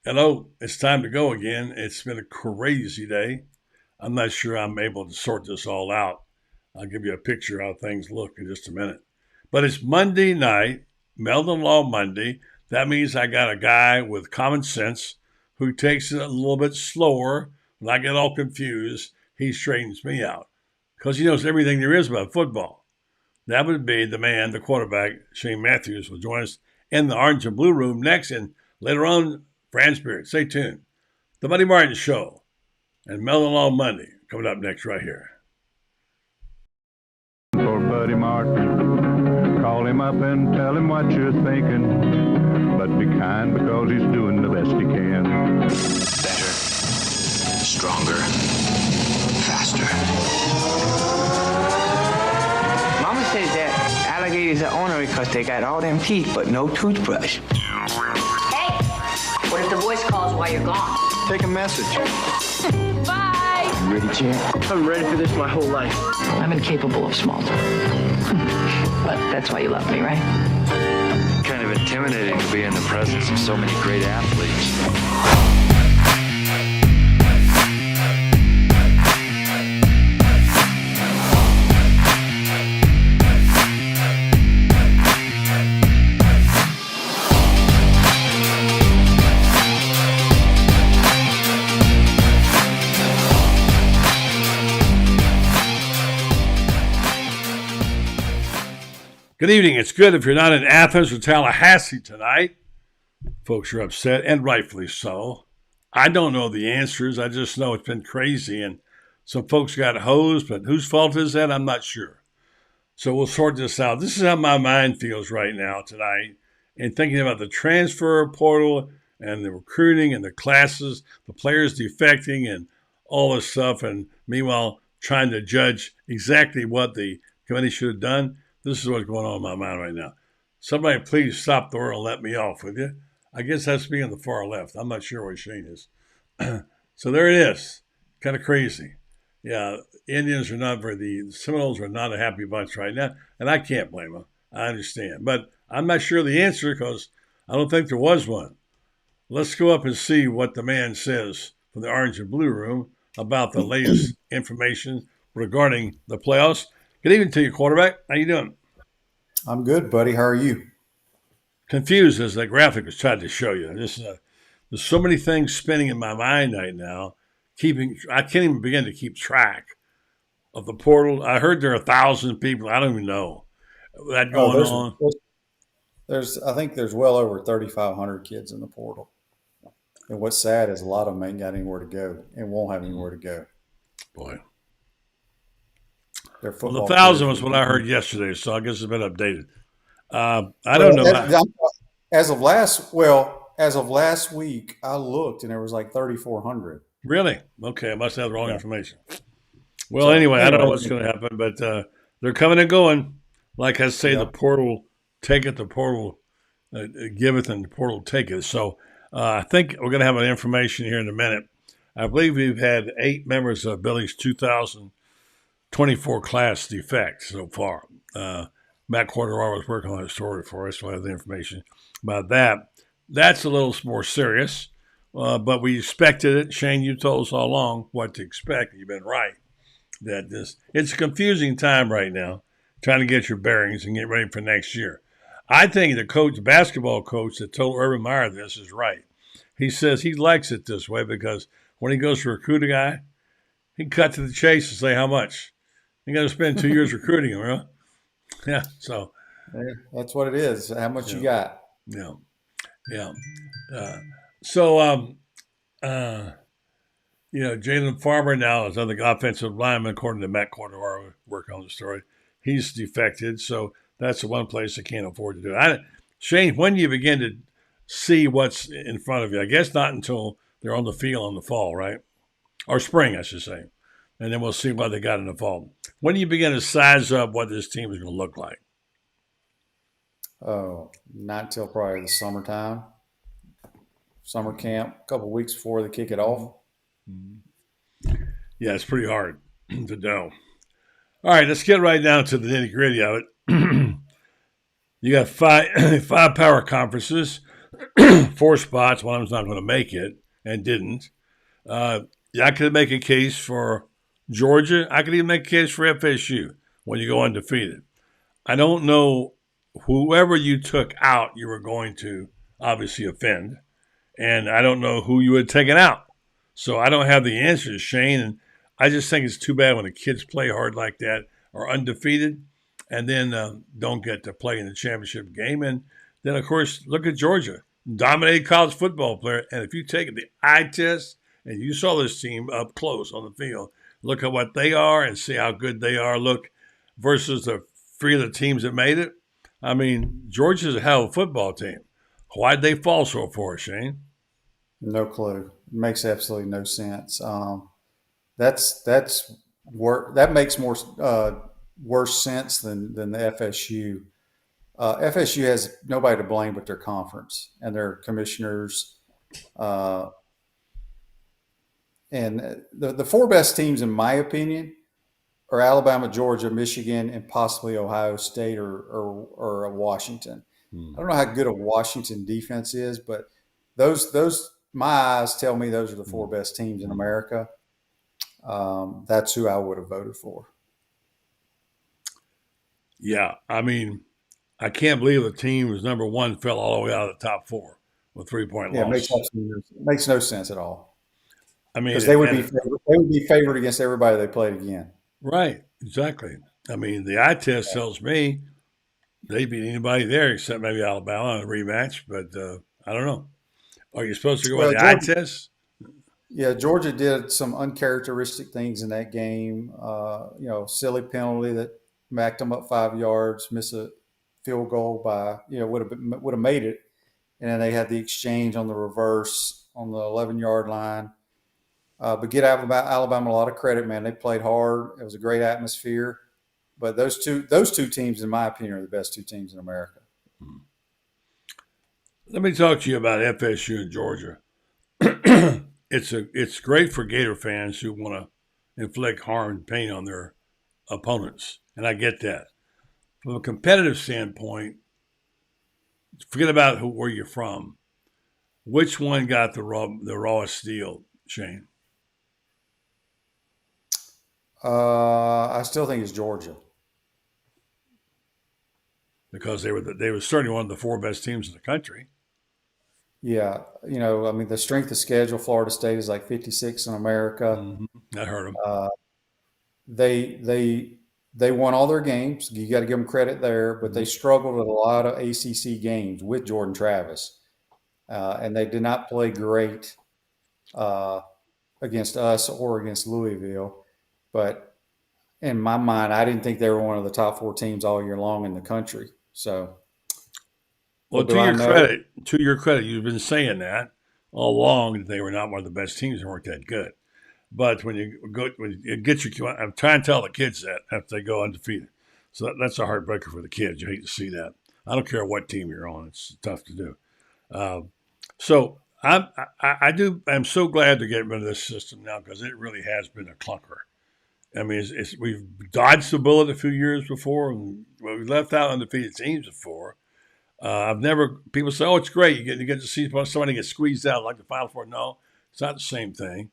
Hello, it's time to go again. It's been a crazy day. I'm not sure I'm able to sort this all out. I'll give you a picture of how things look in just a minute. But it's Monday night, Meldon Law Monday. That means I got a guy with common sense who takes it a little bit slower. When I get all confused, he straightens me out because he knows everything there is about football. That would be the man, the quarterback, Shane Matthews, will join us in the orange and blue room next. And later on, Franz Beard. Stay tuned. The Buddy Martin Show and Meldon Law Monday coming up next right here. For Buddy Martin, call him up and tell him what you're thinking. But be kind because he's doing the best he can. Better, stronger, faster. Mama says that alligators are ornery because they got all them teeth but no toothbrush. Hey, what if the voice calls while you're gone? Take a message. Bye. You ready, champ? I'm ready for this my whole life. I'm incapable of small talk. But that's why you love me, right? Kind of intimidating to be in the presence of so many great athletes. Good evening. It's good if you're not in Athens or Tallahassee tonight. Folks are upset, and rightfully so. I don't know the answers. I just know it's been crazy, and some folks got hosed, but whose fault is that? I'm not sure. So we'll sort this out. This is how my mind feels right now tonight, and thinking about the transfer portal and the recruiting and the classes, the players defecting and all this stuff, and meanwhile trying to judge exactly what the committee should have done. This is what's going on in my mind right now. Somebody please stop the world and let me off, with you? I guess that's me on the far left. I'm not sure where Shane is. So there it is. Kind of crazy. Yeah, Indians are not the Seminoles are not a happy bunch right now, and I can't blame them. I understand. But I'm not sure the answer because I don't think there was one. Let's go up and see what the man says from the orange and blue room about the latest information regarding the playoffs. Good evening to you, quarterback. How you doing? I'm good, buddy. How are you? Confused as that graphic was trying to show you. There's so many things spinning in my mind right now. I can't even begin to keep track of the portal. I heard there are 1,000 people. I don't even know that going on. I think there's well over 3,500 kids in the portal. And what's sad is a lot of them ain't got anywhere to go and won't have anywhere to go. Boy. Their Well, the football 1,000 players- was what I heard yesterday, so I guess it's been updated. I don't know. As of last week, I looked and there was like 3,400. Really? Okay, I must have the wrong information. Well, anyway, I don't know what's going to happen, but they're coming and going. Like I say, the portal taketh, the portal giveth, and the portal taketh. So I think we're going to have an information here in a minute. I believe we've had 8 members of Billy's 2024 class defect so far. Matt Corderar was working on a story for us, so I have the information about that. That's a little more serious, but we expected it. Shane, you told us all along what to expect. You've been right. It's a confusing time right now, trying to get your bearings and get ready for next year. I think the basketball coach that told Urban Meyer this is right. He says he likes it this way because when he goes to recruit a guy, he can cut to the chase and say how much. You got to spend 2 years recruiting him, huh? Yeah, so That's what it is. How much you got? yeah. Jalen Farmer now is on the offensive lineman, according to Matt Corderar, working on the story. He's defected, so that's the one place I can't afford to do it. Shane, when do you begin to see what's in front of you? I guess not until they're on the field in the fall, right? Or spring, I should say. And then we'll see what they got in the fall. When do you begin to size up what this team is going to look like? Oh, not until probably the summertime. Summer camp, a couple of weeks before they kick it off. Yeah, it's pretty hard to know. All right, let's get right down to the nitty gritty of it. You got five power conferences. 4 spots. One of them's not going to make it and didn't. I could make a case for Georgia. I could even make a case for FSU when you go undefeated. I don't know whoever you took out, you were going to obviously offend. And I don't know who you would have taken out. So I don't have the answers, Shane. And I just think it's too bad when the kids play hard like that, are undefeated, and then don't get to play in the championship game. And then, of course, look at Georgia. Dominated college football player. And if you take the eye test and you saw this team up close on the field, look at what they are and see how good they are. Look versus the 3 of the teams that made it. I mean, Georgia's a hell of a football team. Why'd they fall so far, Shane? No clue. It makes absolutely no sense. That makes more worse sense than the FSU. FSU has nobody to blame but their conference and their commissioners. And the 4 best teams, in my opinion, are Alabama, Georgia, Michigan, and possibly Ohio State or Washington. I don't know how good a Washington defense is, but those my eyes tell me those are the 4 best teams in America. That's who I would have voted for. Yeah, I mean, I can't believe the team was number 1 fell all the way out of the top 4 with 3-point loss. It makes no sense at all. I mean, because they would be favored against everybody they played again. Right, exactly. I mean, the eye test tells me they beat anybody there except maybe Alabama in a rematch, but I don't know. Are you supposed to go with the eye test? Yeah, Georgia did some uncharacteristic things in that game. Silly penalty that backed them up 5 yards, miss a field goal by would have made it, and then they had the exchange on the reverse on the 11-yard line. But get Alabama a lot of credit, man. They played hard. It was a great atmosphere. But those two teams, in my opinion, are the best 2 teams in America. Let me talk to you about FSU and Georgia. It's great for Gator fans who want to inflict harm and pain on their opponents, and I get that. From a competitive standpoint, forget about where you're from. Which one got the rawest deal, Shane? I still think it's Georgia. Because they were certainly one of the 4 best teams in the country. Yeah, the strength of schedule, Florida State is like 56 in America. Mm-hmm. I heard them. They won all their games. You got to give them credit there, but they struggled at a lot of ACC games with Jordan Travis, and they did not play great against us or against Louisville. But in my mind, I didn't think they were one of the top 4 teams all year long in the country. So, well, to your credit, you've been saying that all along that they were not one of the best teams and weren't that good. But when you get I'm trying to tell the kids that after they go undefeated. So that's a heartbreaker for the kids. You hate to see that. I don't care what team you're on; it's tough to do. So I'm so glad to get rid of this system now because it really has been a clunker. I mean, we've dodged the bullet a few years before, and we've left out undefeated teams before. People say, oh, it's great. You get to see somebody get squeezed out like the Final Four. No, it's not the same thing.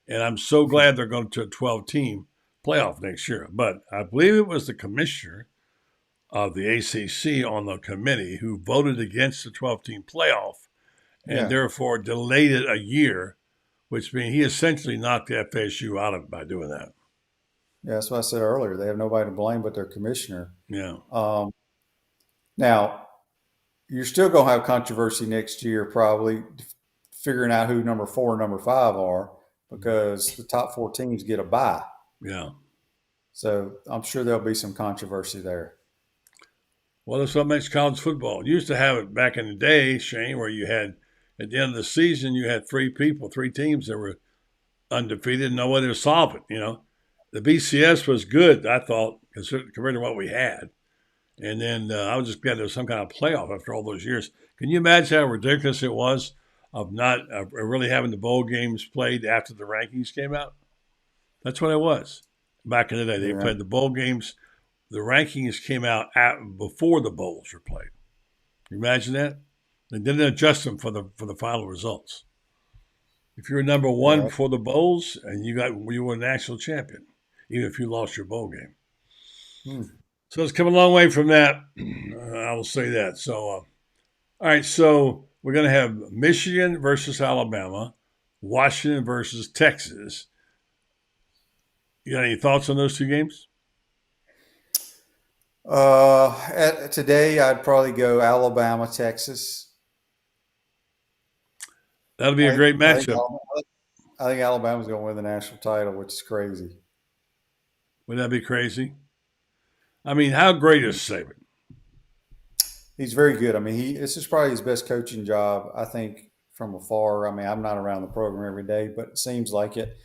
And I'm so glad they're going to a 12-team playoff next year. But I believe it was the commissioner of the ACC on the committee who voted against the 12-team playoff and therefore delayed it a year, which means he essentially knocked the FSU out of it by doing that. Yeah, that's what I said earlier. They have nobody to blame but their commissioner. Yeah. Now, you're still going to have controversy next year, probably figuring out who number 4 and number 5 are, because the top 4 teams get a bye. Yeah. So I'm sure there'll be some controversy there. Well, that's what makes college football. You used to have it back in the day, Shane, where you had, at the end of the season, you had 3 teams that were undefeated and nobody to solve it, The BCS was good, I thought, compared to what we had. And then I was just glad there was some kind of playoff after all those years. Can you imagine how ridiculous it was of not really having the bowl games played after the rankings came out? That's what it was. Back in the day, they played the bowl games. The rankings came out before the bowls were played. Can you imagine that? They didn't adjust them for the final results. If you were number one before the bowls, and you were a national champion, even if you lost your bowl game. So it's come a long way from that. I will say that. So, all right. So we're going to have Michigan versus Alabama, Washington versus Texas. You got any thoughts on those two games? Today, I'd probably go Alabama, Texas. That'll be a great matchup. I think Alabama's going to win the national title, which is crazy. Would that be crazy? I mean, how great is Saban? He's very good. I mean, this is probably his best coaching job, I think, from afar. I mean, I'm not around the program every day, but it seems like it.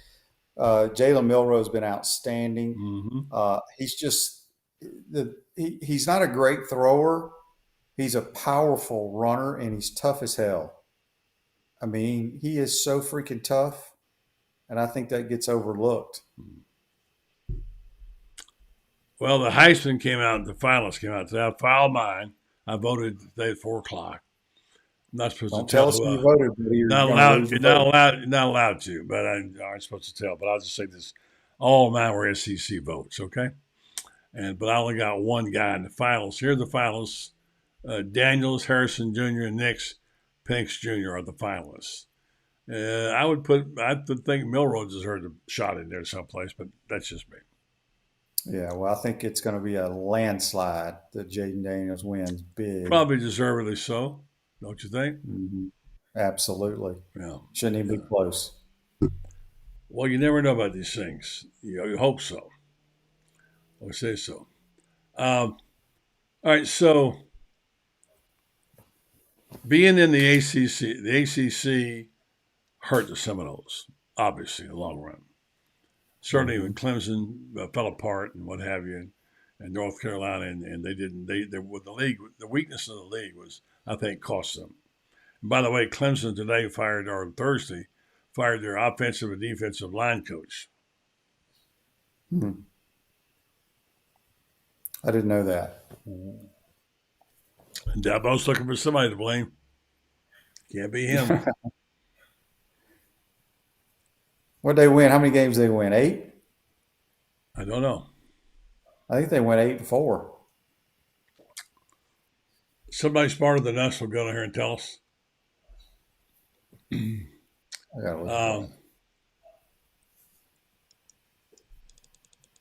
Jalen Milroe's been outstanding. He's just he's not a great thrower. He's a powerful runner, and he's tough as hell. I mean, he is so freaking tough, and I think that gets overlooked. Well, the Heisman came out, the finalists came out today. I filed mine. I voted today at 4 o'clock. I'm not supposed Don't to tell us who you voted. You're not allowed to, but I'm supposed to tell. But I'll just say this: all of mine were SEC votes, okay? But I only got one guy in the finals. Here are the finals: Daniels, Harrison Jr., and Nix, Penix Jr. are the finalists. I would think Milroe deserved a shot in there someplace, but that's just me. Yeah, well, I think it's going to be a landslide that Jaden Daniels wins big. Probably deservedly so, don't you think? Absolutely. Yeah. Shouldn't even be close. Well, you never know about these things. You hope so. I would say so. All right, so being in the ACC hurt the Seminoles, obviously, in the long run. Certainly when Clemson fell apart and what have you, and North Carolina, and the weakness of the league was, I think, cost them. And by the way, Clemson today Thursday fired their offensive and defensive line coach. I didn't know that. And Dabo's looking for somebody to blame. Can't be him. What'd they win? How many games did they win? 8? I don't know. I think they went 8-4. Somebody smarter than us will go down here and tell us.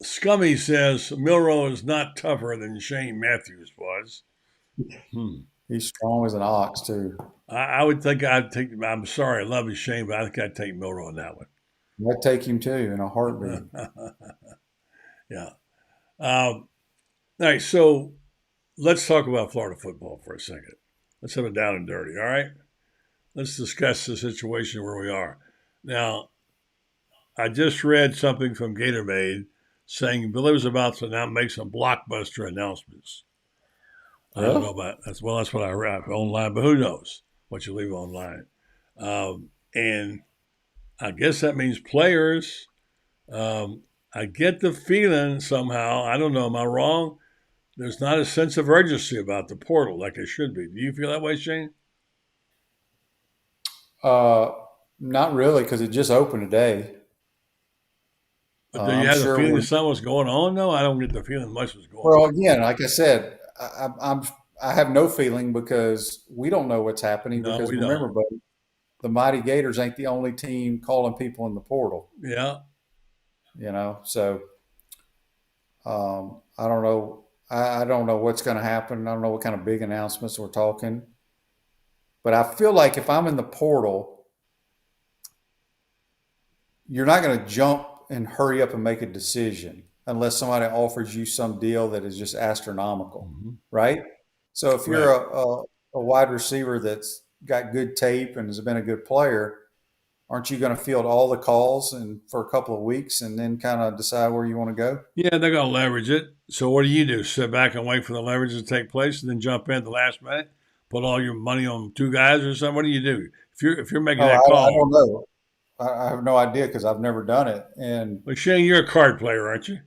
Scummy says Milroe is not tougher than Shane Matthews was. He's strong as an ox, too. I would think I'm sorry, I love you, Shane, but I think I'd take Milroe in that one. I'd take him, too, in a heartbeat. Yeah. All right, so let's talk about Florida football for a second. Let's have it down and dirty, all right? Let's discuss the situation where we are. Now, I just read something from Gatorade saying Billy was about to now make some blockbuster announcements. I don't know about that. That's what I read online, but who knows what you leave online. And I guess that means players. I get the feeling somehow, I don't know, am I wrong? There's not a sense of urgency about the portal like it should be. Do you feel that way, Shane? Not really, because it just opened today. But do you have the feeling something was going on? No, I don't get the feeling much was going on. Well, again, like I said, I have no feeling because we don't know what's happening. No, because we remember, don't. buddy, the Mighty Gators ain't the only team calling people in the portal. Yeah. So I don't know. I don't know what's going to happen. I don't know what kind of big announcements we're talking. But I feel like if I'm in the portal, you're not going to jump and hurry up and make a decision unless somebody offers you some deal that is just astronomical, right? So if you're a wide receiver that's got good tape and has been a good player, aren't you going to field all the calls and for a couple of weeks and then kind of decide where you want to go? Yeah, they're going to leverage it. So what do? Sit back and wait for the leverage to take place and then jump in at the last minute? Put all your money on 2 guys or something? What do you do? If you're making that call. I don't know. I have no idea because I've never done it. But Shane, you're a card player, aren't you?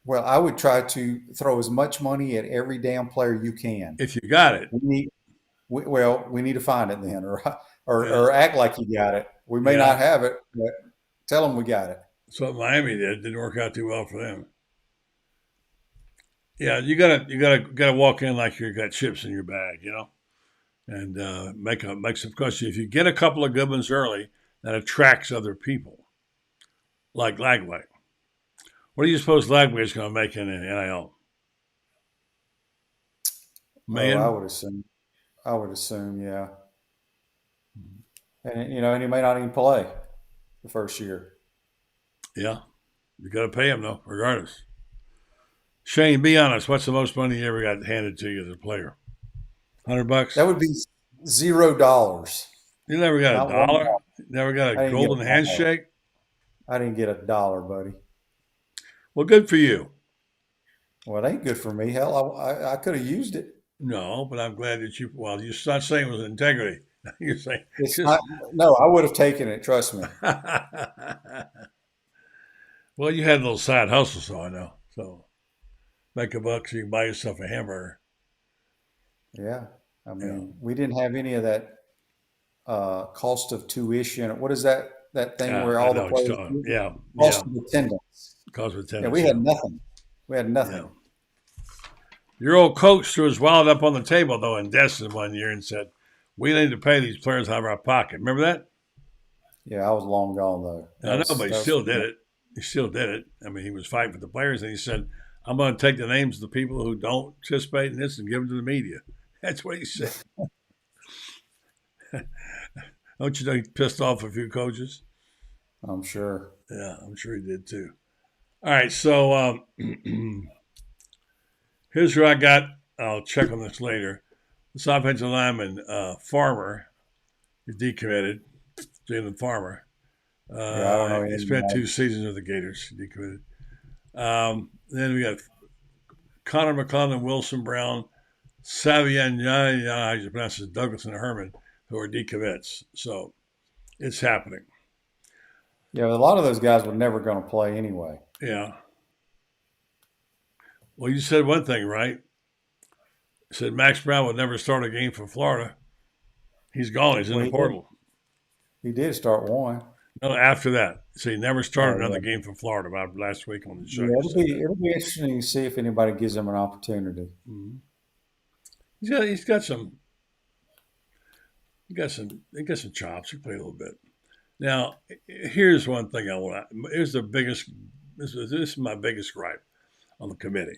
Well, I would try to throw as much money at every damn player you can. If you got it. we need to find it then, or act like you got it. We may not have it, but tell them we got it. That's what Miami did. Didn't work out too well for them. Yeah, you gotta walk in like you got chips in your bag, and make some. Because if you get a couple of good ones early, that attracts other people, like Lagway. What do you suppose Lagway is going to make in the NIL? Man, I would assume, yeah. And and he may not even play the first year. Yeah, you got to pay him though, regardless. Shane, be honest. What's the most money you ever got handed to you as a player? $100? That would be $0. You never got a dollar? Never got a golden handshake? I didn't get $1, buddy. Well, good for you. Well, it ain't good for me. Hell, I could have used it. No, but I'm glad that you're not saying it was integrity. You're saying no, I would have taken it. Trust me. Well, you had a little side hustle, so I know. So make $1 so you can buy yourself a hamburger. Yeah. I mean, we didn't have any of that cost of tuition. What is that thing where all the players cost of attendance? Cost of attendance. Yeah, we had nothing. We had nothing. Yeah. Your old coach threw his wallet up on the table, though, in Destin one year and said, we need to pay these players out of our pocket. Remember that? Yeah, I was long gone, though. I know, but he still did it. He still did it. I mean, he was fighting for the players, and he said, I'm going to take the names of the people who don't participate in this and give them to the media. That's what he said. Don't you know he pissed off a few coaches? I'm sure. Yeah, I'm sure he did, too. All right, so here's who I got. I'll check on this later. This offensive lineman, Farmer, is decommitted. Jalen Farmer. I don't know. He spent 2 seasons with the Gators. Decommitted. Then we got Connor McClellan, Wilson Brown, Savian, how you pronounce it, Douglas and Herman, who are decommits. So it's happening. Yeah, a lot of those guys were never going to play anyway. Yeah. Well, you said one thing, right? You said Max Brown would never start a game for Florida. He's gone. He's in the portal. He did start one. No, after that. So he never started another game for Florida about last week on the show. Yeah, it'll be interesting to see if anybody gives him an opportunity. Mm-hmm. He's got some chops. He played a little bit. Now, here's one thing I want to. This is my biggest gripe on the committee.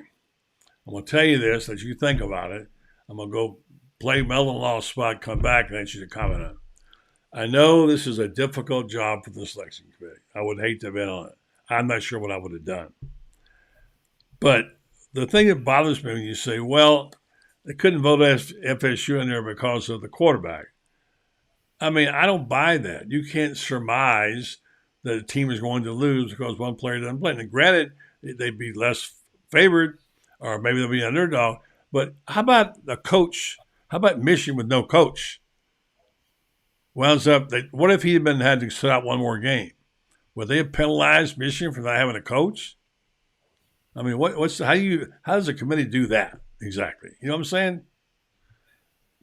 I'm going to tell you this, that you think about it. I'm going to go play Meldon Law spot, come back, and ask you to comment on it. I know this is a difficult job for the selection committee. I would hate to have been on it. I'm not sure what I would have done. But the thing that bothers me when you say, well, they couldn't vote FSU in there because of the quarterback. I mean, I don't buy that. You can't surmise that a team is going to lose because one player doesn't play. And granted, they'd be less favored, or maybe they'll be an underdog. But how about the coach? How about Michigan with no coach? What if he had to sit out one more game? Would they have penalized Michigan for not having a coach? I mean, how does the committee do that exactly? You know what I'm saying?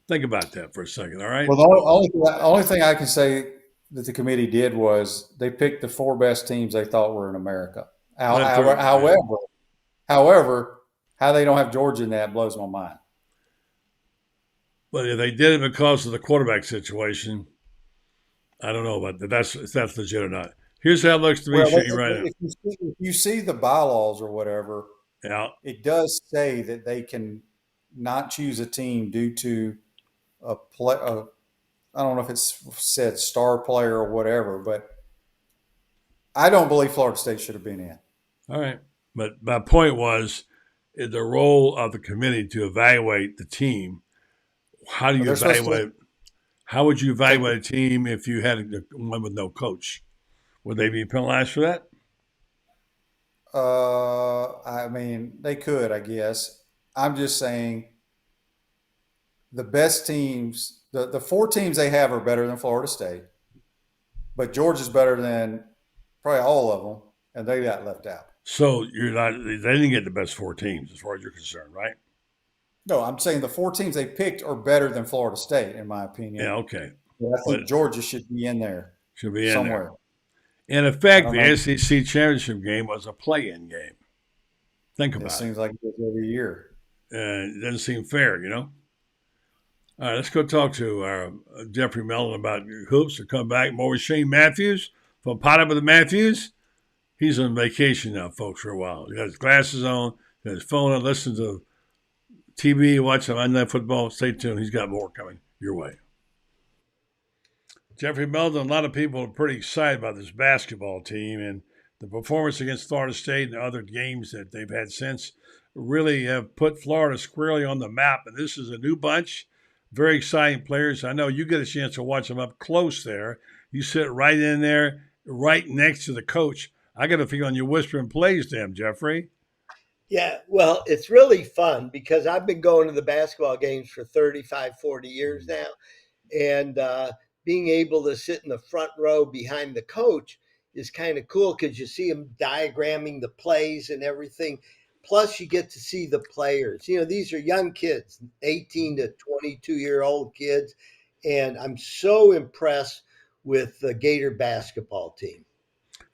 Think about that for a second, all right? Well, the only thing I can say that the committee did was they picked the 4 best teams they thought were in America. However, how they don't have Georgia in that blows my mind. But if they did it because of the quarterback situation, I don't know about that. If that's legit or not. Here's how it looks to me, right now. If you see the bylaws or whatever, it does say that they can not choose a team due to I don't know if it's said star player or whatever, but I don't believe Florida State should have been in. All right. But my point was the role of the committee to evaluate the team. How do you evaluate? How would you evaluate a team if you had one with no coach? Would they be penalized for that? I mean, they could, I guess. I'm just saying the best teams, the 4 teams they have are better than Florida State, but Georgia's better than probably all of them, and they got left out. So they didn't get the best 4 teams as far as you're concerned, right? No, I'm saying the 4 teams they picked are better than Florida State, in my Yeah, opinion. okay. But I But think Georgia should be in there should be in there. somewhere. In I effect, don't the know. SEC championship game was a play-in game. Think It about it. seems like it is every year. It doesn't seem fair, you know? All right, let's go talk to Jeffrey Meldon about hoops. We'll come back more with Shane Matthews from Pot Up with the Matthews. He's on vacation now, folks, for a while. He got his glasses on, got his phone on, listen to TV, watch some Monday Night Football. Stay tuned. He's got more coming your way. Jeffrey Meldon, a lot of people are pretty excited about this basketball team and the performance against Florida State and other games that they've had since really have put Florida squarely on the map. And this is a new bunch, very exciting players. I know you get a chance to watch them up close there. You sit right in there, right next to the coach. I got a feeling you're whispering plays to him, Jeffrey. Yeah, well, it's really fun because I've been going to the basketball games for 35, 40 years now. And being able to sit in the front row behind the coach is kind of cool because you see him diagramming the plays and everything. Plus, you get to see the players. You know, these are young kids, 18 to 22-year-old kids. And I'm so impressed with the Gator basketball team.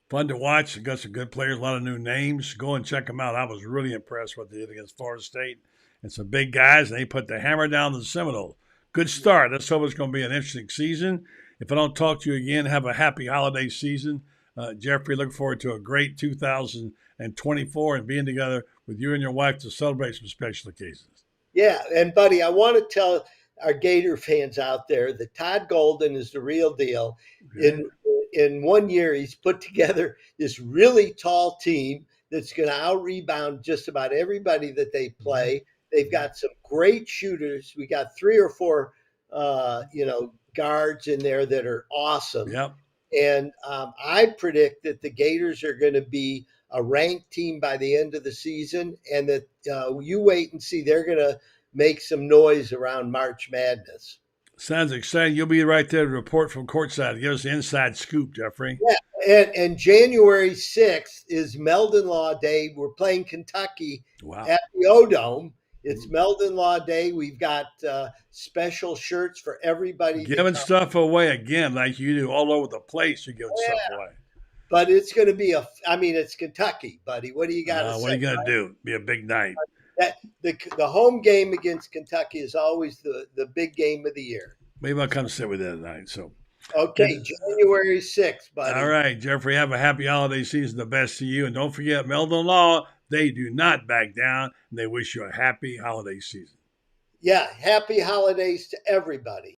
Fun to watch. They got some good players, a lot of new names. Go and check them out. I was really impressed with what they did against Florida State. And some big guys, and they put the hammer down the Seminoles. Good start. Let's hope it's going to be an interesting season. If I don't talk to you again, have a happy holiday season. Jeffrey, look forward to a great 2024 and being together with you and your wife to celebrate some special occasions. Yeah, and buddy, I want to tell our Gator fans out there that Todd Golden is the real deal. Okay. In 1 year, he's put together this really tall team that's going to out-rebound just about everybody that they play. They've got some great shooters. We got 3 or 4, guards in there that are awesome. Yep. And I predict that the Gators are going to be a ranked team by the end of the season, and that you wait and see. They're going to make some noise around March Madness. Sounds exciting. You'll be right there to report from courtside. Give us the inside scoop, Jeffrey. Yeah, and January 6th is Meldon Law Day. We're playing Kentucky at the O-Dome. It's Meldon Law Day. We've got special shirts for everybody. Giving stuff away again like you do all over the place. You're giving stuff away. But it's going to be it's Kentucky, buddy. What do you got to say? What are you going to do? Be a big night. The home game against Kentucky is always the big game of the year. Maybe I'll come sit with you tonight. So, okay, January 6th, buddy. All right, Jeffrey, have a happy holiday season. The best to you. And don't forget, Meldon Law, they do not back down. And they wish you a happy holiday season. Yeah, happy holidays to everybody.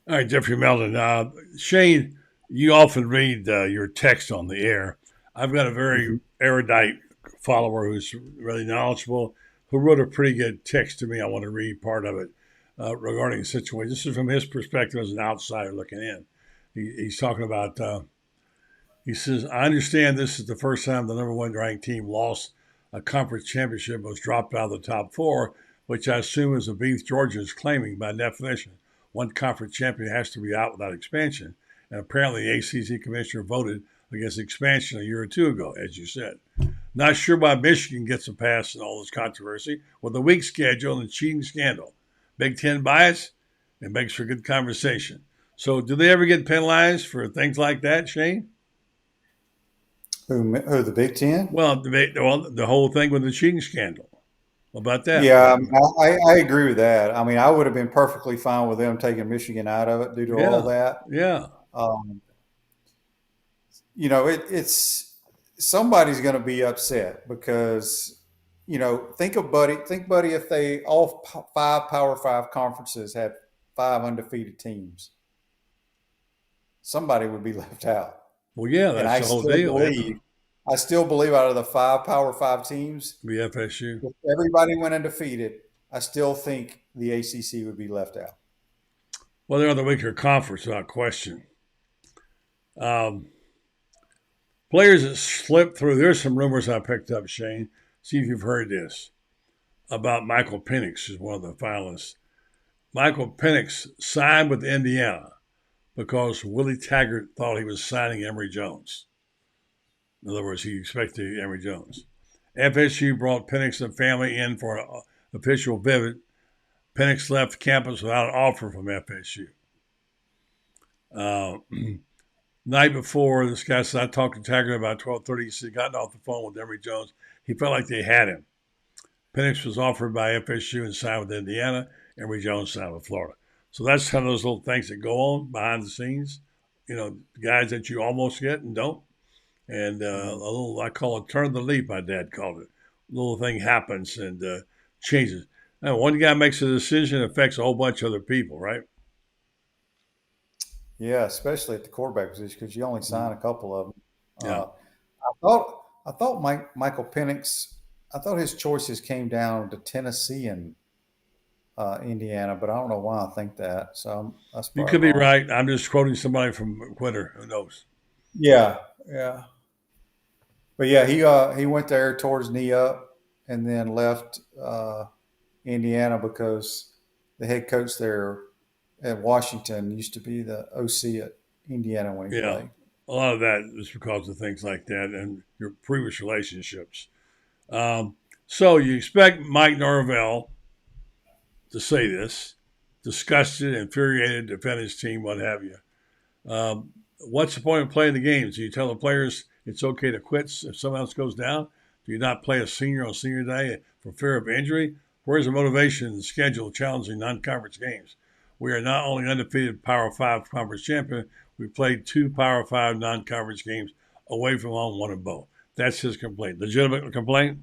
All right, Jeffrey Meldon. Shane, you often read your text on the air. I've got a very erudite follower who's really knowledgeable, who wrote a pretty good text to me. I want to read part of it regarding the situation. This is from his perspective as an outsider looking in. He's talking about, he says, I understand this is the first time the number 1 ranked team lost a conference championship, was dropped out of the top 4, which I assume is a beef Georgia is claiming by definition. One conference champion has to be out without expansion. And apparently the ACC commissioner voted against expansion a year or 2 ago, as you said. Not sure why Michigan gets a pass in all this controversy with a weak schedule and cheating scandal. Big Ten bias, it makes for good conversation. So do they ever get penalized for things like that, Shane? Who the Big Ten? Well, the whole thing with the cheating scandal. What about that? Yeah, I agree with that. I mean, I would have been perfectly fine with them taking Michigan out of it due to all that. Yeah. It's somebody's going to be upset because, think, buddy, if they all 5 Power 5 conferences had 5 undefeated teams, somebody would be left out. Well, yeah, that's the whole deal. I still believe out of the 5 Power 5 teams, be FSU. If everybody went undefeated, I still think the ACC would be left out. Well, they're the weaker conference, without question. Players that slipped through. There's some rumors I picked up, Shane. See if you've heard this about Michael Penix, who's one of the finalists. Michael Penix signed with Indiana because Willie Taggart thought he was signing Emory Jones. In other words, he expected Emory Jones. FSU brought Penix and family in for official visit, Penix left campus without an offer from FSU. Night before, this guy said, I talked to Taggart about 12:30. He said, gotten off the phone with Emory Jones. He felt like they had him. Penix was offered by FSU and signed with Indiana. Emory Jones signed with Florida. So that's kind of those little things that go on behind the scenes. Guys that you almost get and don't. And a little, I call it turn of the leaf, my dad called it. A little thing happens and changes. Now, one guy makes a decision, it affects a whole bunch of other people, right? Yeah, especially at the quarterback position because you only sign a couple of them. Yeah. I thought Michael Penix. I thought his choices came down to Tennessee and Indiana, but I don't know why I think that. So that's you could be right. I'm just quoting somebody from Twitter. Who knows? Yeah. But yeah, he went there, tore his knee up, and then left Indiana because the head coach there at Washington used to be the OC at Indiana when he played. A lot of that is because of things like that and your previous relationships. So you expect Mike Norvell to say this, disgusted, infuriated, defend his team, what have you. What's the point of playing the games? Do you tell the players it's okay to quit if someone else goes down? Do you not play a senior on senior day for fear of injury? Where's the motivation in the schedule challenging non-conference games? We are not only undefeated Power 5 conference champion, we played 2 Power 5 non-conference games away from home, won them both. That's his complaint. Legitimate complaint?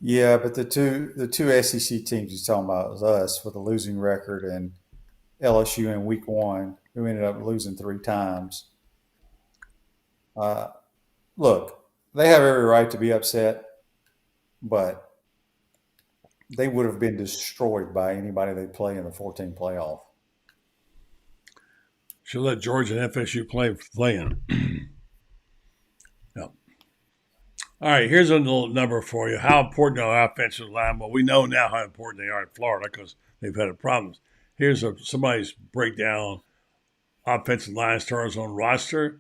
Yeah, but the two SEC teams he's talking about was us with a losing record and LSU in week 1, who ended up losing 3 times. Look, they have every right to be upset, but they would have been destroyed by anybody they play in the 14 playoff. Should let Georgia and FSU play in. Yep. All right, here's a little number for you. How important are offensive line? Well, we know now how important they are in Florida because they've had problems. Here's somebody's breakdown. Offensive line stars on roster.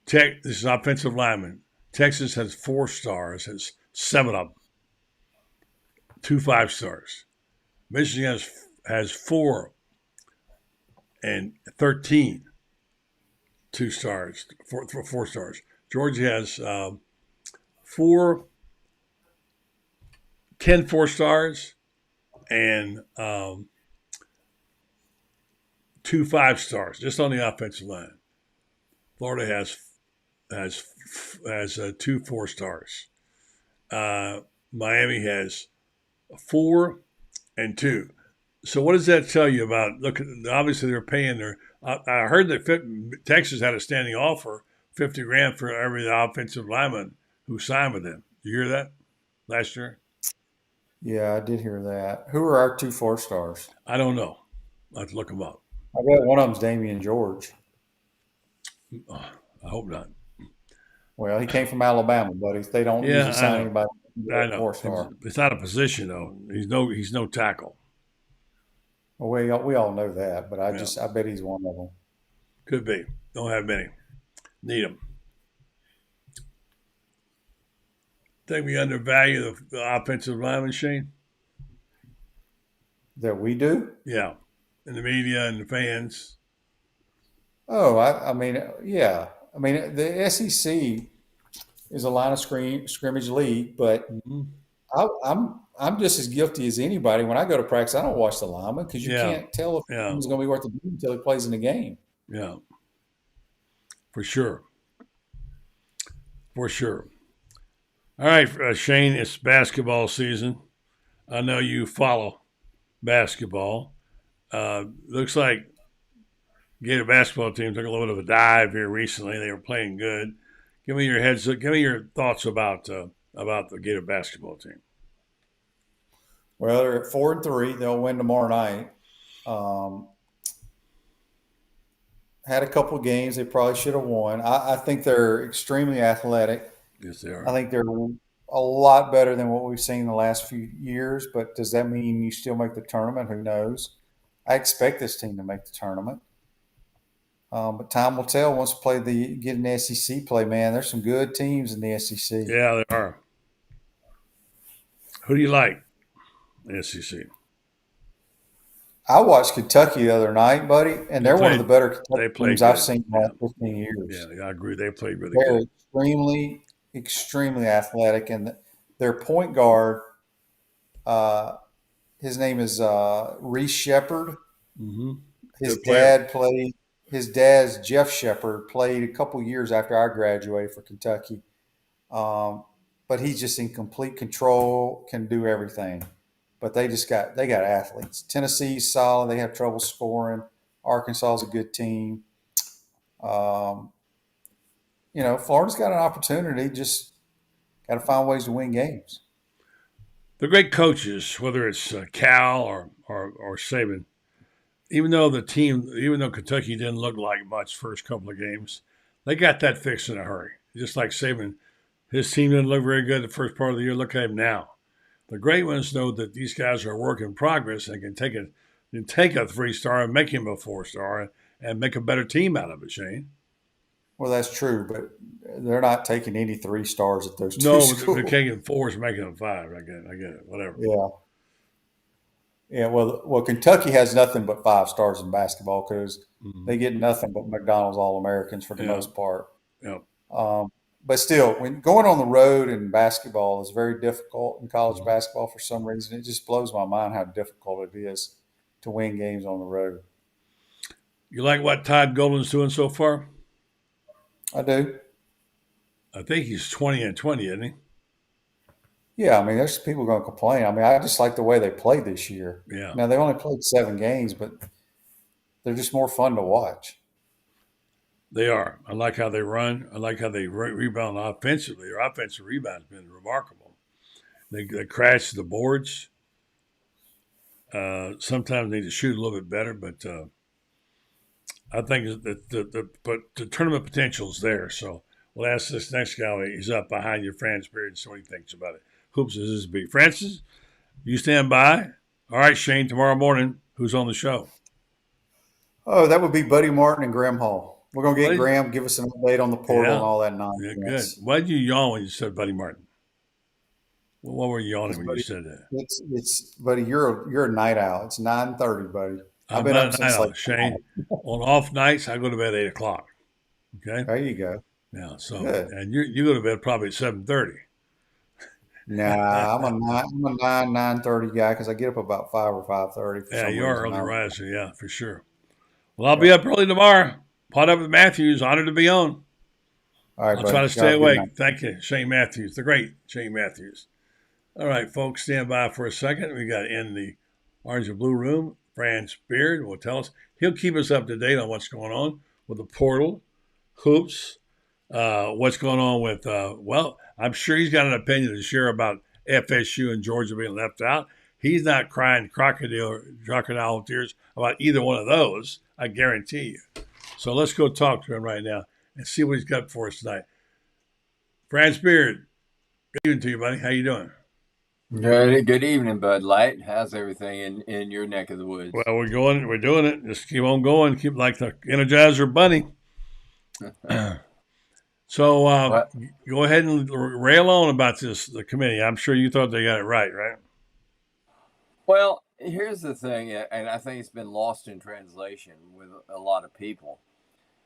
This is offensive lineman. Texas has 4 stars, has 7 of them. 2 5-stars. Michigan has 4 and 13 2 stars, 4 stars. Georgia has 10 4-stars and 2 5-stars, just on the offensive line. Florida has 2 4-stars. Miami has 4 and 2. So what does that tell you about? Look, obviously they're paying their. I heard that Texas had a standing offer, $50,000 for every offensive lineman who signed with them. Did you hear that last year? Yeah, I did hear that. Who are our 2 4-stars? I don't know. I have to look them up. I bet one of them's Damian George. I hope not. Well, he came from Alabama, buddy. They don't usually sign anybody. I know. 4-star. It's not a position though. He's no tackle. Well, we all know that, but I bet he's one of them. Could be. Don't have many. Need them. Think we undervalue the offensive lineman, Shane? That we do? Yeah. In the media and the fans. Oh, I mean, yeah. I mean, the SEC is a line of scrimmage league, but I'm just as guilty as anybody. When I go to practice, I don't watch the lineman because you can't tell if he's going to be worth the beat until he plays in the game. Yeah, for sure. For sure. All right, Shane, it's basketball season. I know you follow basketball. Looks like Gator basketball team took a little bit of a dive here recently. They were playing good. Give me your thoughts about the Gator basketball team. Well, they're at 4-3. They'll win tomorrow night. Had a couple of games they probably should have won. I think they're extremely athletic. Yes, they are. I think they're a lot better than what we've seen in the last few years. But does that mean you still make the tournament? Who knows? I expect this team to make the tournament. But time will tell once we get an SEC play, man. There's some good teams in the SEC. Yeah, there are. Who do you like in the SEC? I watched Kentucky the other night, buddy, and they're one of the better Kentucky teams I've seen in the last 15 years. Yeah, I agree. They played really They're good. extremely, extremely athletic, and their point guard, his name is Reese Shepard. Mm-hmm. His dad's Jeff Shepard played a couple years after I graduated for Kentucky. But he's just in complete control, can do everything. But they got athletes. Tennessee's solid. They have trouble scoring. Arkansas is a good team. Florida's got an opportunity. Just got to find ways to win games. The great coaches, whether it's Cal or Saban, even though Kentucky didn't look like much first couple of games, they got that fixed in a hurry. Just like Saban, his team didn't look very good the first part of the year. Look at him now. The great ones know that these guys are a work in progress and can take a 3-star and make him a 4-star and make a better team out of it, Shane. Well, that's true, but they're not taking any 3-stars at those two schools. No, they're taking 4s and making them 5. I get it. Whatever. Yeah. Yeah, well, Kentucky has nothing but 5 stars in basketball because they get nothing but McDonald's All-Americans for the most part. Yeah. But still, when going on the road in basketball is very difficult in college basketball for some reason. It just blows my mind how difficult it is to win games on the road. You like what Todd Golden's doing so far? I do. I think he's 20-20, isn't he? Yeah, I mean, there's people going to complain. I mean, I just like the way they played this year. Yeah. Now, they only played 7 games, but they're just more fun to watch. They are. I like how they run. I like how they rebound offensively. Their offensive rebound has been remarkable. They crash the boards. Sometimes they need to shoot a little bit better, but I think that the tournament potential is there. So we'll ask this next guy. He's up behind you, Franz Beard, and see what he thinks about it. Hoops is his beat. Francis, you stand by. All right, Shane, tomorrow morning, who's on the show? Oh, that would be Buddy Martin and Graham Hall. We're going to get Graham, give us an update on the portal and all that nonsense. Yeah, good. Why did you yawn when you said Buddy Martin? Well, what were you yawning when you said that? It's Buddy, you're a night owl. It's 9:30, buddy. I've been up since like Shane. On off nights, I go to bed at 8:00. Okay? There you go. Yeah, so good. And you go to bed probably at 7:30. Nah, I'm a 9:30 guy because I get up about 5 or 5:30. Yeah, you are early riser. Yeah, for sure. Well, I'll be up early tomorrow. Pot up with Matthews. Honored to be on. All right, I'll try to stay awake. Thank you, Shane Matthews, the great Shane Matthews. All right, folks, stand by for a second. We got in the Orange and Blue Room. Franz Beard will tell us. He'll keep us up to date on what's going on with the portal, hoops, what's going on with, I'm sure he's got an opinion to share about FSU and Georgia being left out. He's not crying crocodile tears about either one of those, I guarantee you. So let's go talk to him right now and see what he's got for us tonight. Franz Beard, good evening to you, buddy. How you doing? Good evening, Bud Light. How's everything in your neck of the woods? Well, we're doing it. Just keep on going. Keep like the Energizer Bunny. So go ahead and rail on about the committee. I'm sure you thought they got it right? Well, here's the thing, and I think it's been lost in translation with a lot of people.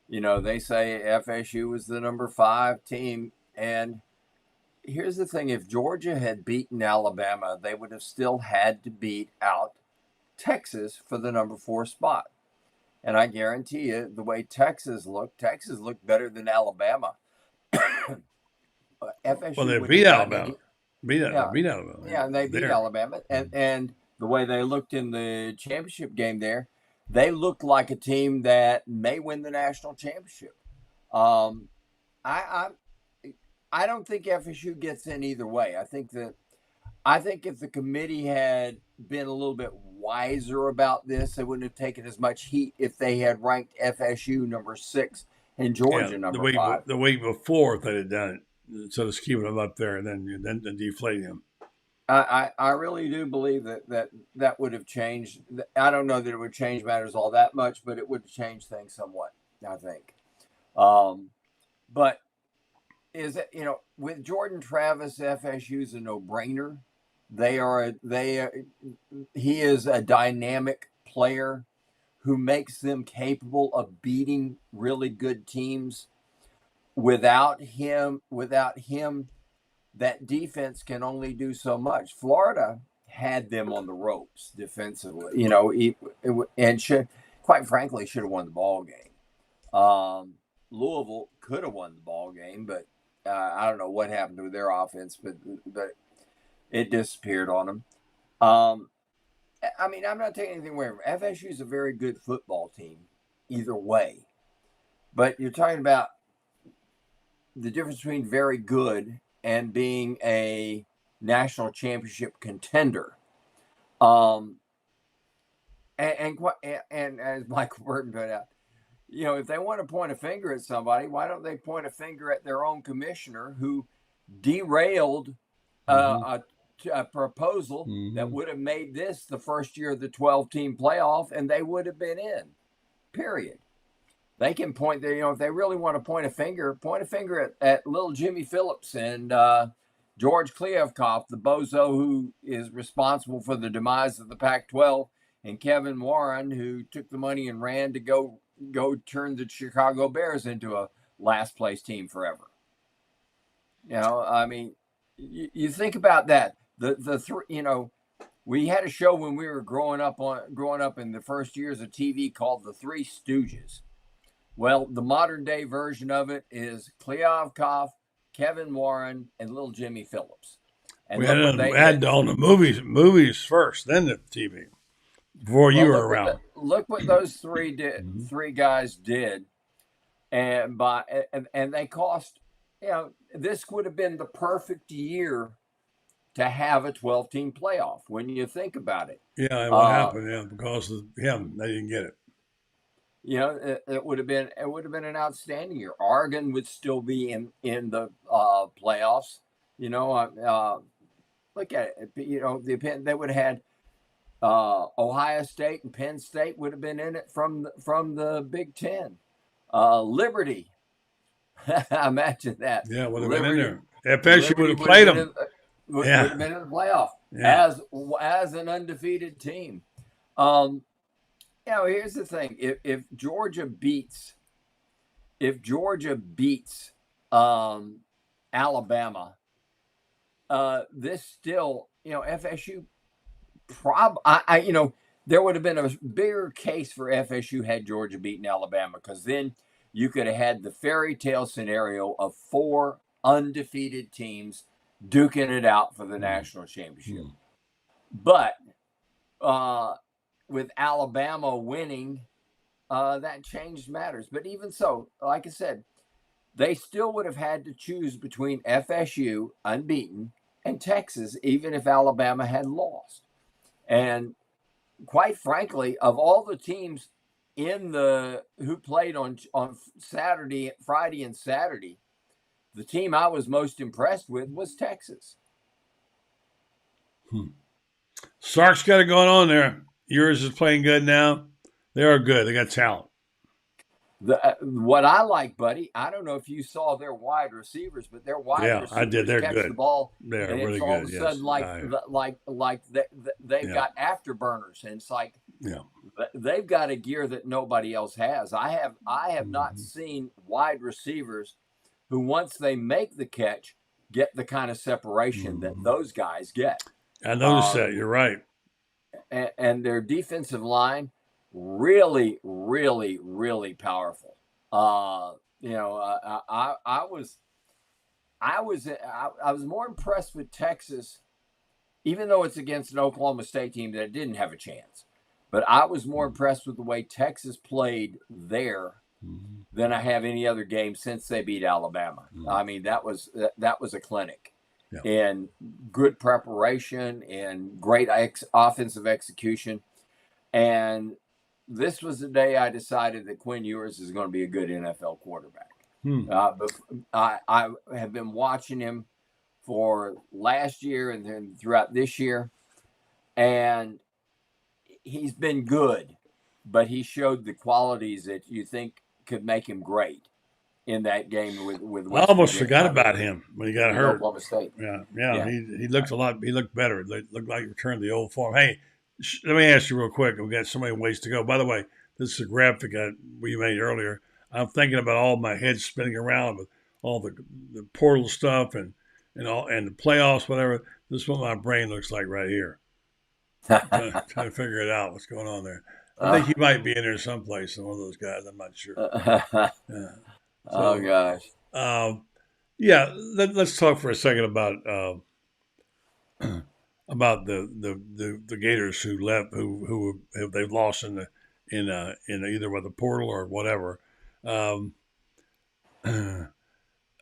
You know, they say FSU was the number 5 team, and here's the thing. If Georgia had beaten Alabama, they would have still had to beat out Texas for the number 4 spot. And I guarantee you, the way Texas looked better than Alabama. FSU well, they beat Alabama. Beat Alabama. Yeah, and they beat Alabama. And the way they looked in the championship game there, they looked like a team that may win the national championship. I don't think FSU gets in either way. I think if the committee had been a little bit wiser about this, they wouldn't have taken as much heat if they had ranked FSU number 6 and Georgia number 5. The week before, if they had done it, instead of keeping them up there and then deflating them. I really do believe that would have changed. I don't know that it would change matters all that much, but it would change things somewhat, I think. But is it, with Jordan Travis, FSU's a no-brainer. He is a dynamic player who makes them capable of beating really good teams. Without him, that defense can only do so much. Florida had them on the ropes defensively, and quite frankly, should have won the ball game. Louisville could have won the ball game, but I don't know what happened to their offense, but it disappeared on them. I'm not taking anything away from FSU is a very good football team, either way. But you're talking about the difference between very good and being a national championship contender. And as Michael Burton pointed out, if they want to point a finger at somebody, why don't they point a finger at their own commissioner who derailed a proposal that would have made this the first year of the 12-team playoff, and they would have been in, period. They can point there, if they really want to point a finger at little Jimmy Phillips and George Kliavkoff, the bozo who is responsible for the demise of the Pac-12, and Kevin Warren, who took the money and ran to go turn the Chicago Bears into a last place team forever. You think about that. The three, we had a show when we were growing up in the first years of TV called The Three Stooges. Well, the modern day version of it is Kliavkoff, Kevin Warren, and little Jimmy Phillips. And we had on the movies first, then the TV. Before you were around. Look what those three guys did, and they cost. This would have been the perfect year to have a 12-team playoff when you think about it. Yeah, what happened? Yeah, because of him, they didn't get it. It would have been an outstanding year. Oregon would still be in the playoffs. Look at it. They would have had Ohio State and Penn State would have been in it from the Big Ten. Liberty, imagine that. Yeah, would have been in there. FSU would have played them. Would have been in the playoff as an undefeated team. Here's the thing: if Georgia beats Alabama, this still, FSU. There would have been a bigger case for FSU had Georgia beaten Alabama, because then you could have had the fairy tale scenario of 4 undefeated teams duking it out for the national championship. But with Alabama winning, that changed matters. But even so, like I said, they still would have had to choose between FSU, unbeaten, and Texas, even if Alabama had lost. And quite frankly, of all the teams who played on Friday and Saturday, the team I was most impressed with was Texas. Sark's got it going on there. Yours is playing good now. They are good. They got talent. What I like, buddy, I don't know if you saw their wide receivers, but their wide receivers I did. They're catch good. the ball, They're and really it's all good. of a sudden they've got afterburners, and it's like they've got a gear that nobody else has. I have not seen wide receivers who, once they make the catch, get the kind of separation that those guys get. I noticed that. You're right. And their defensive line, really, really, really powerful. I was more impressed with Texas, even though it's against an Oklahoma State team that didn't have a chance. But I was more impressed with the way Texas played there than I have any other game since they beat Alabama. I mean, that was a clinic. And good preparation and great offensive execution. And this was the day I decided that Quinn Ewers is going to be a good NFL quarterback. But I have been watching him for last year and then throughout this year, and he's been good, but he showed the qualities that you think could make him great. in that game with I West almost Virginia. forgot about him when he got hurt. Oklahoma State. Yeah. He looked a lot. He looked better. He looked like he returned to the old form. Hey, let me ask you real quick. We got so many ways to go. By the way, this is a graphic we made earlier. I'm thinking about all my head spinning around with all the portal stuff and the playoffs, whatever. This is what my brain looks like right here. trying to figure it out. What's going on there? I think he might be in there someplace. One of those guys. I'm not sure. Yeah. Oh gosh. Let's talk for a second about the Gators who left, who they've lost in either with the portal or whatever.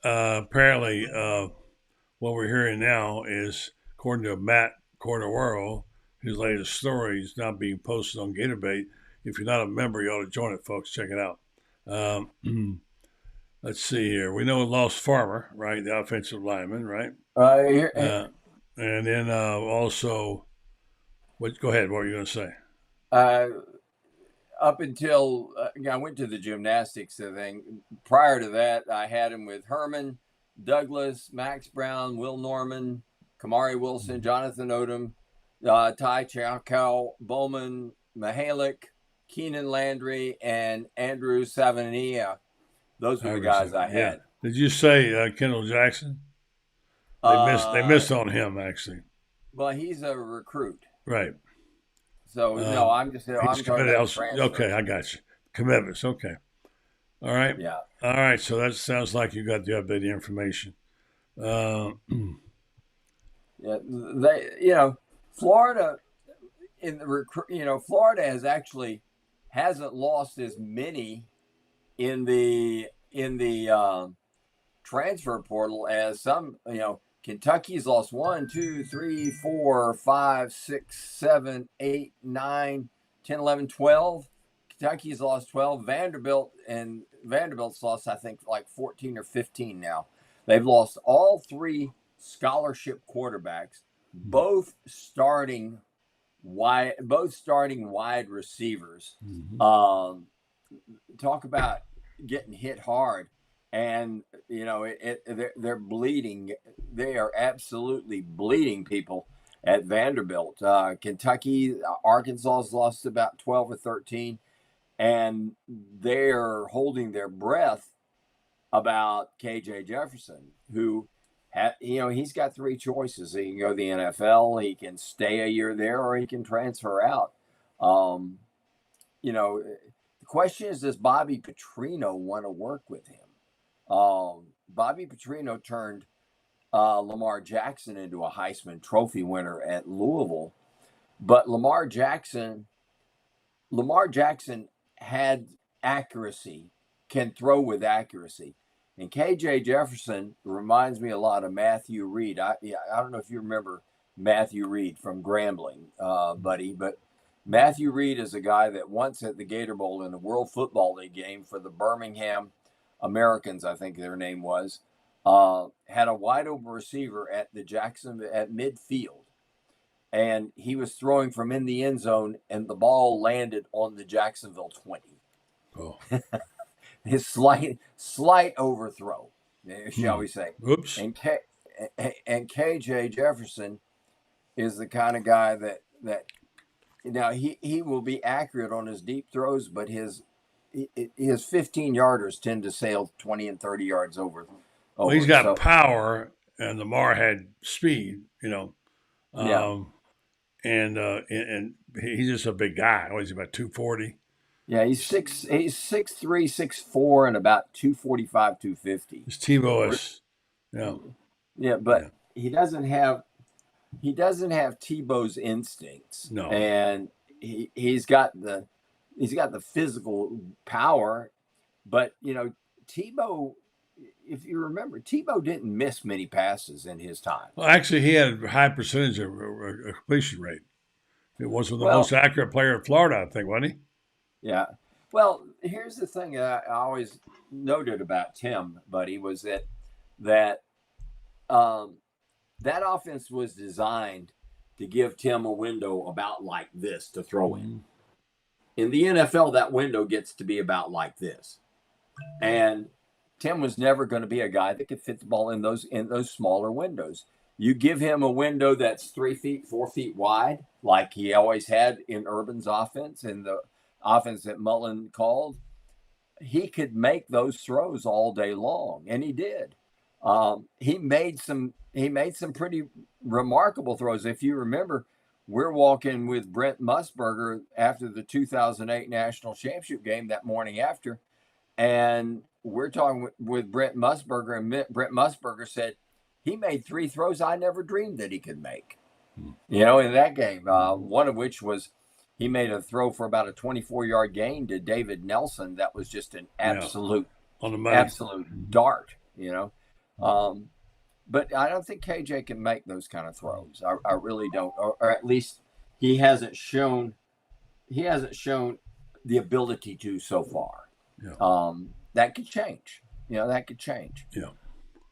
Apparently, what we're hearing now is, according to Matt Cordero, his latest story is now being posted on Gatorbait. If you're not a member, you ought to join it, folks. Check it out. Let's see here. We know we lost Farmer, right? The offensive lineman, right? And then also, go ahead. What were you going to say? Up until I went to the gymnastics thing. Prior to that, I had him with Herman, Douglas, Max Brown, Will Norman, Kamari Wilson, Jonathan Odom, Ty Chowkow, Bowman, Mihalik, Keenan Landry, and Andrew Savania. Those were the guys I had. Yeah. Did you say Kendall Jackson? They missed on him, actually. Well, he's a recruit. Right. So, no, I'm talking about transfer. Okay, I got you. Commitments, okay. All right. Yeah. All right, so that sounds like you got the updated information. Florida Florida hasn't lost as many in the transfer portal as some. Kentucky's lost 1, 2, 3, 4, 5, 6, 7, 8, 9, 10, 11, 12. Kentucky's lost 12. Vanderbilt's lost, I think, like 14 or 15 now. They've lost all 3 scholarship quarterbacks, both starting wide receivers. Mm-hmm. Talk about getting hit hard. And, they're bleeding. They are absolutely bleeding people at Vanderbilt. Kentucky, Arkansas's lost about 12 or 13. And they're holding their breath about KJ Jefferson, who, he's got 3 choices. He can go to the NFL, he can stay a year there, or he can transfer out. The question is, does Bobby Petrino want to work with him? Bobby Petrino turned Lamar Jackson into a Heisman Trophy winner at Louisville, but Lamar Jackson had accuracy, can throw with accuracy, and KJ Jefferson reminds me a lot of Matthew Reed. I don't know if you remember Matthew Reed from Grambling, buddy, but Matthew Reed is a guy that once at the Gator Bowl in the World Football League game for the Birmingham Americans, I think their name was, had a wide open receiver at midfield, and he was throwing from in the end zone, and the ball landed on the Jacksonville 20. Oh. His slight overthrow, shall we say? Oops. And KJ Jefferson is the kind of guy that now he will be accurate on his deep throws, but his 15-yarders tend to sail 20 and 30 yards over. Well, he's got power, and Lamar had speed, And he's just a big guy. He's about 240. Yeah, he's 6'3", 6'4", and about 245, 250. His Tebow is, Yeah, but he doesn't have Tebow's instincts. No, and he's got the physical power, but Tebow, if you remember, Tebow didn't miss many passes in his time. Well, actually, he had a high percentage of completion rate. It was the most accurate player in Florida, I think, wasn't he? Yeah. Well, here's the thing that I always noted about Tim, buddy, was that offense was designed to give Tim a window about like this to throw in. In the NFL, that window gets to be about like this. And Tim was never going to be a guy that could fit the ball in those smaller windows. You give him a window that's 3 feet, 4 feet wide, like he always had in Urban's offense and the offense that Mullen called, he could make those throws all day long, and he did. He made some pretty remarkable throws. If you remember, we're walking with Brent Musburger after the 2008 National Championship game that morning after, and we're talking with Brent Musburger, and Brent Musburger said he made 3 throws I never dreamed that he could make. You know, in that game, one of which was he made a throw for about a 24-yard gain to David Nelson. That was just an absolute dart, you know. But I don't think KJ can make those kind of throws. I really don't, or at least he hasn't shown the ability to so far. Yeah. That could change. You know, that could change. Yeah.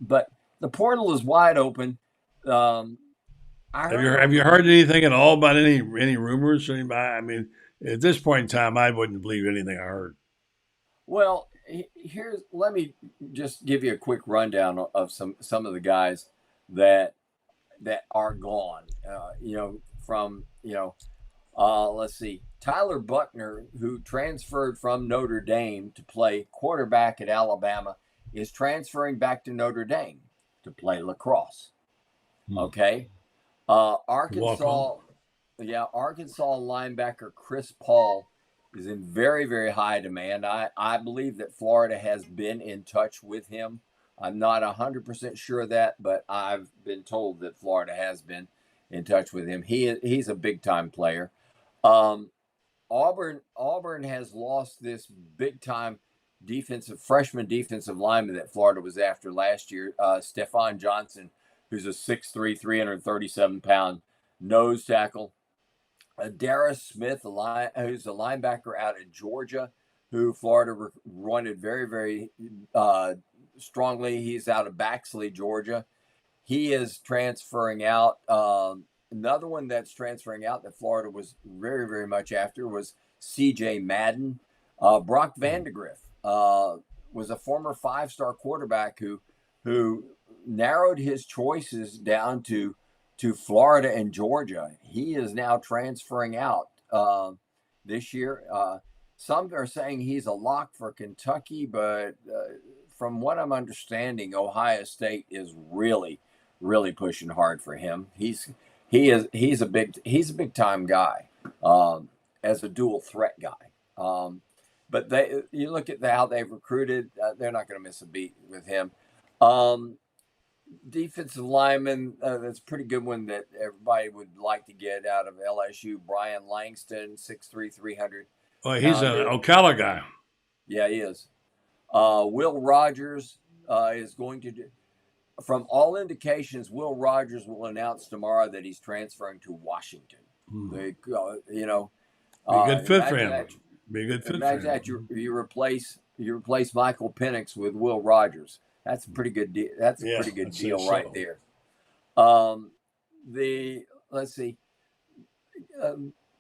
But the portal is wide open. Have you heard anything at all about any rumors? Anybody? I mean, at this point in time, I wouldn't believe anything I heard. Well, let me just give you a quick rundown of some of the guys that are gone. Let's see. Tyler Buckner, who transferred from Notre Dame to play quarterback at Alabama, is transferring back to Notre Dame to play lacrosse. Okay. Arkansas linebacker Chris Paul is in very, very high demand. I believe that Florida has been in touch with him. I'm not 100% sure of that, but I've been told that Florida has been in touch with him. He's a big-time player. Auburn has lost this big-time freshman defensive lineman that Florida was after last year, Stephon Johnson, who's a 6'3", 337-pound nose tackle. Darius Smith, who's a linebacker out of Georgia, who Florida wanted very, very strongly. He's out of Baxley, Georgia. He is transferring out. Another one that's transferring out that Florida was very, very much after was C.J. Madden. Brock Vandegrift was a former 5-star quarterback who narrowed his choices down to Florida and Georgia. He is now transferring out this year. Some are saying he's a lock for Kentucky, but from what I'm understanding, Ohio State is really, really pushing hard for him. He's a big time guy as a dual threat guy. But you look at how they've recruited, they're not going to miss a beat with him. Defensive lineman, that's a pretty good one that everybody would like to get out of LSU. Brian Langston, 6'3", 300. Well, he's an Ocala guy. Yeah, he is. Will Rogers is going to do. From all indications, Will Rogers will announce tomorrow that he's transferring to Washington. Be a good fit for him. Be a good fit for him. That you replace Michael Penix with Will Rogers. That's a pretty good deal. That's a pretty good deal right there.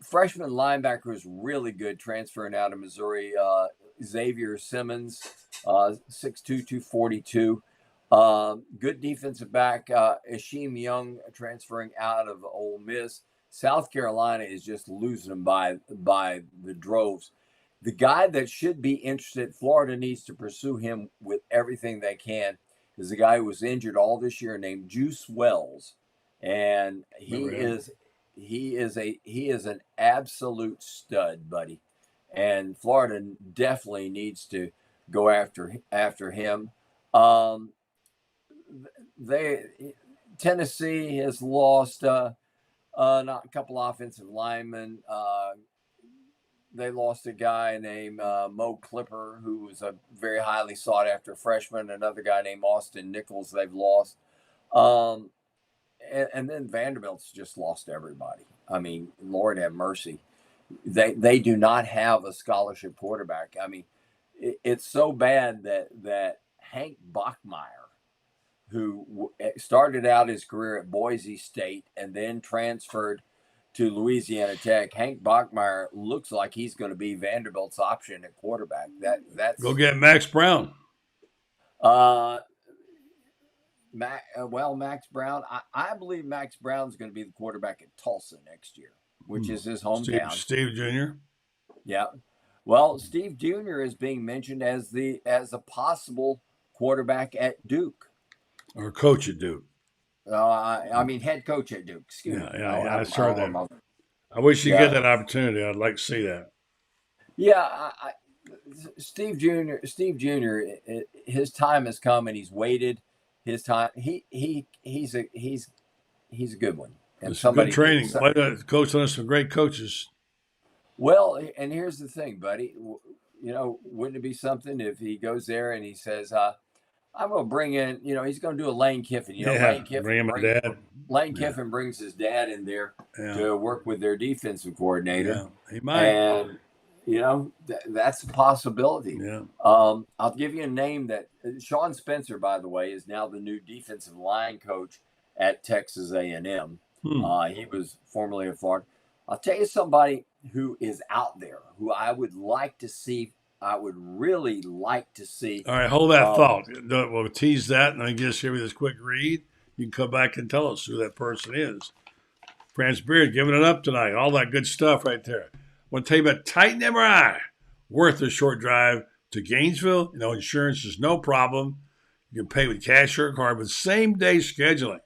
Freshman linebacker is really good, transferring out of Missouri. Xavier Simmons, 6'2", 242. Good defensive back, Asheem Young, transferring out of Ole Miss. South Carolina is just losing them by the droves. The guy that should be interested, Florida needs to pursue him with everything they can, is the guy who was injured all this year named Juice Wells. And he is an absolute stud, buddy. And Florida definitely needs to go after him. Tennessee has lost not a couple offensive linemen. They lost a guy named Mo Clipper, who was a very highly sought after freshman. Another guy named Austin Nichols they've lost. And then Vanderbilt's just lost everybody. I mean, Lord have mercy. They do not have a scholarship quarterback. I mean, it's so bad that Hank Bachmeier, who started out his career at Boise State and then transferred to Louisiana Tech, Hank Bachmeier looks like he's going to be Vanderbilt's option at quarterback. That's go get Max Brown. Max Brown. I believe Max Brown's going to be the quarterback at Tulsa next year, which is his hometown. Steve Jr. Yeah. Well, Steve Jr. is being mentioned as a possible quarterback at Duke. Or coach at Duke. Head coach at Duke. Excuse me. I saw that. I wish you get that opportunity. I'd like to see that. Yeah, Steve Jr. His time has come, and he's waited his time. He's a good one. And good training. Coach on some great coaches. Well, and here's the thing, buddy. Wouldn't it be something if he goes there and he says, I'm going to bring in, he's going to do a Lane Kiffin. Lane Kiffin, Kiffin brings his dad in there to work with their defensive coordinator. Yeah, he might. And, that's a possibility. Yeah. I'll give you a name that Sean Spencer, by the way, is now the new defensive line coach at Texas A&M. He was formerly at Florida. I'll tell you somebody who is out there who I would like to see. I would really like to see. All right, hold that thought. We'll tease that, and then just give me this quick read. You can come back and tell us who that person is. Franz Beard giving it up tonight. All that good stuff right there. I want to tell you about Titan MRI. Worth a short drive to Gainesville. Insurance is no problem. You can pay with cash or card with same-day scheduling.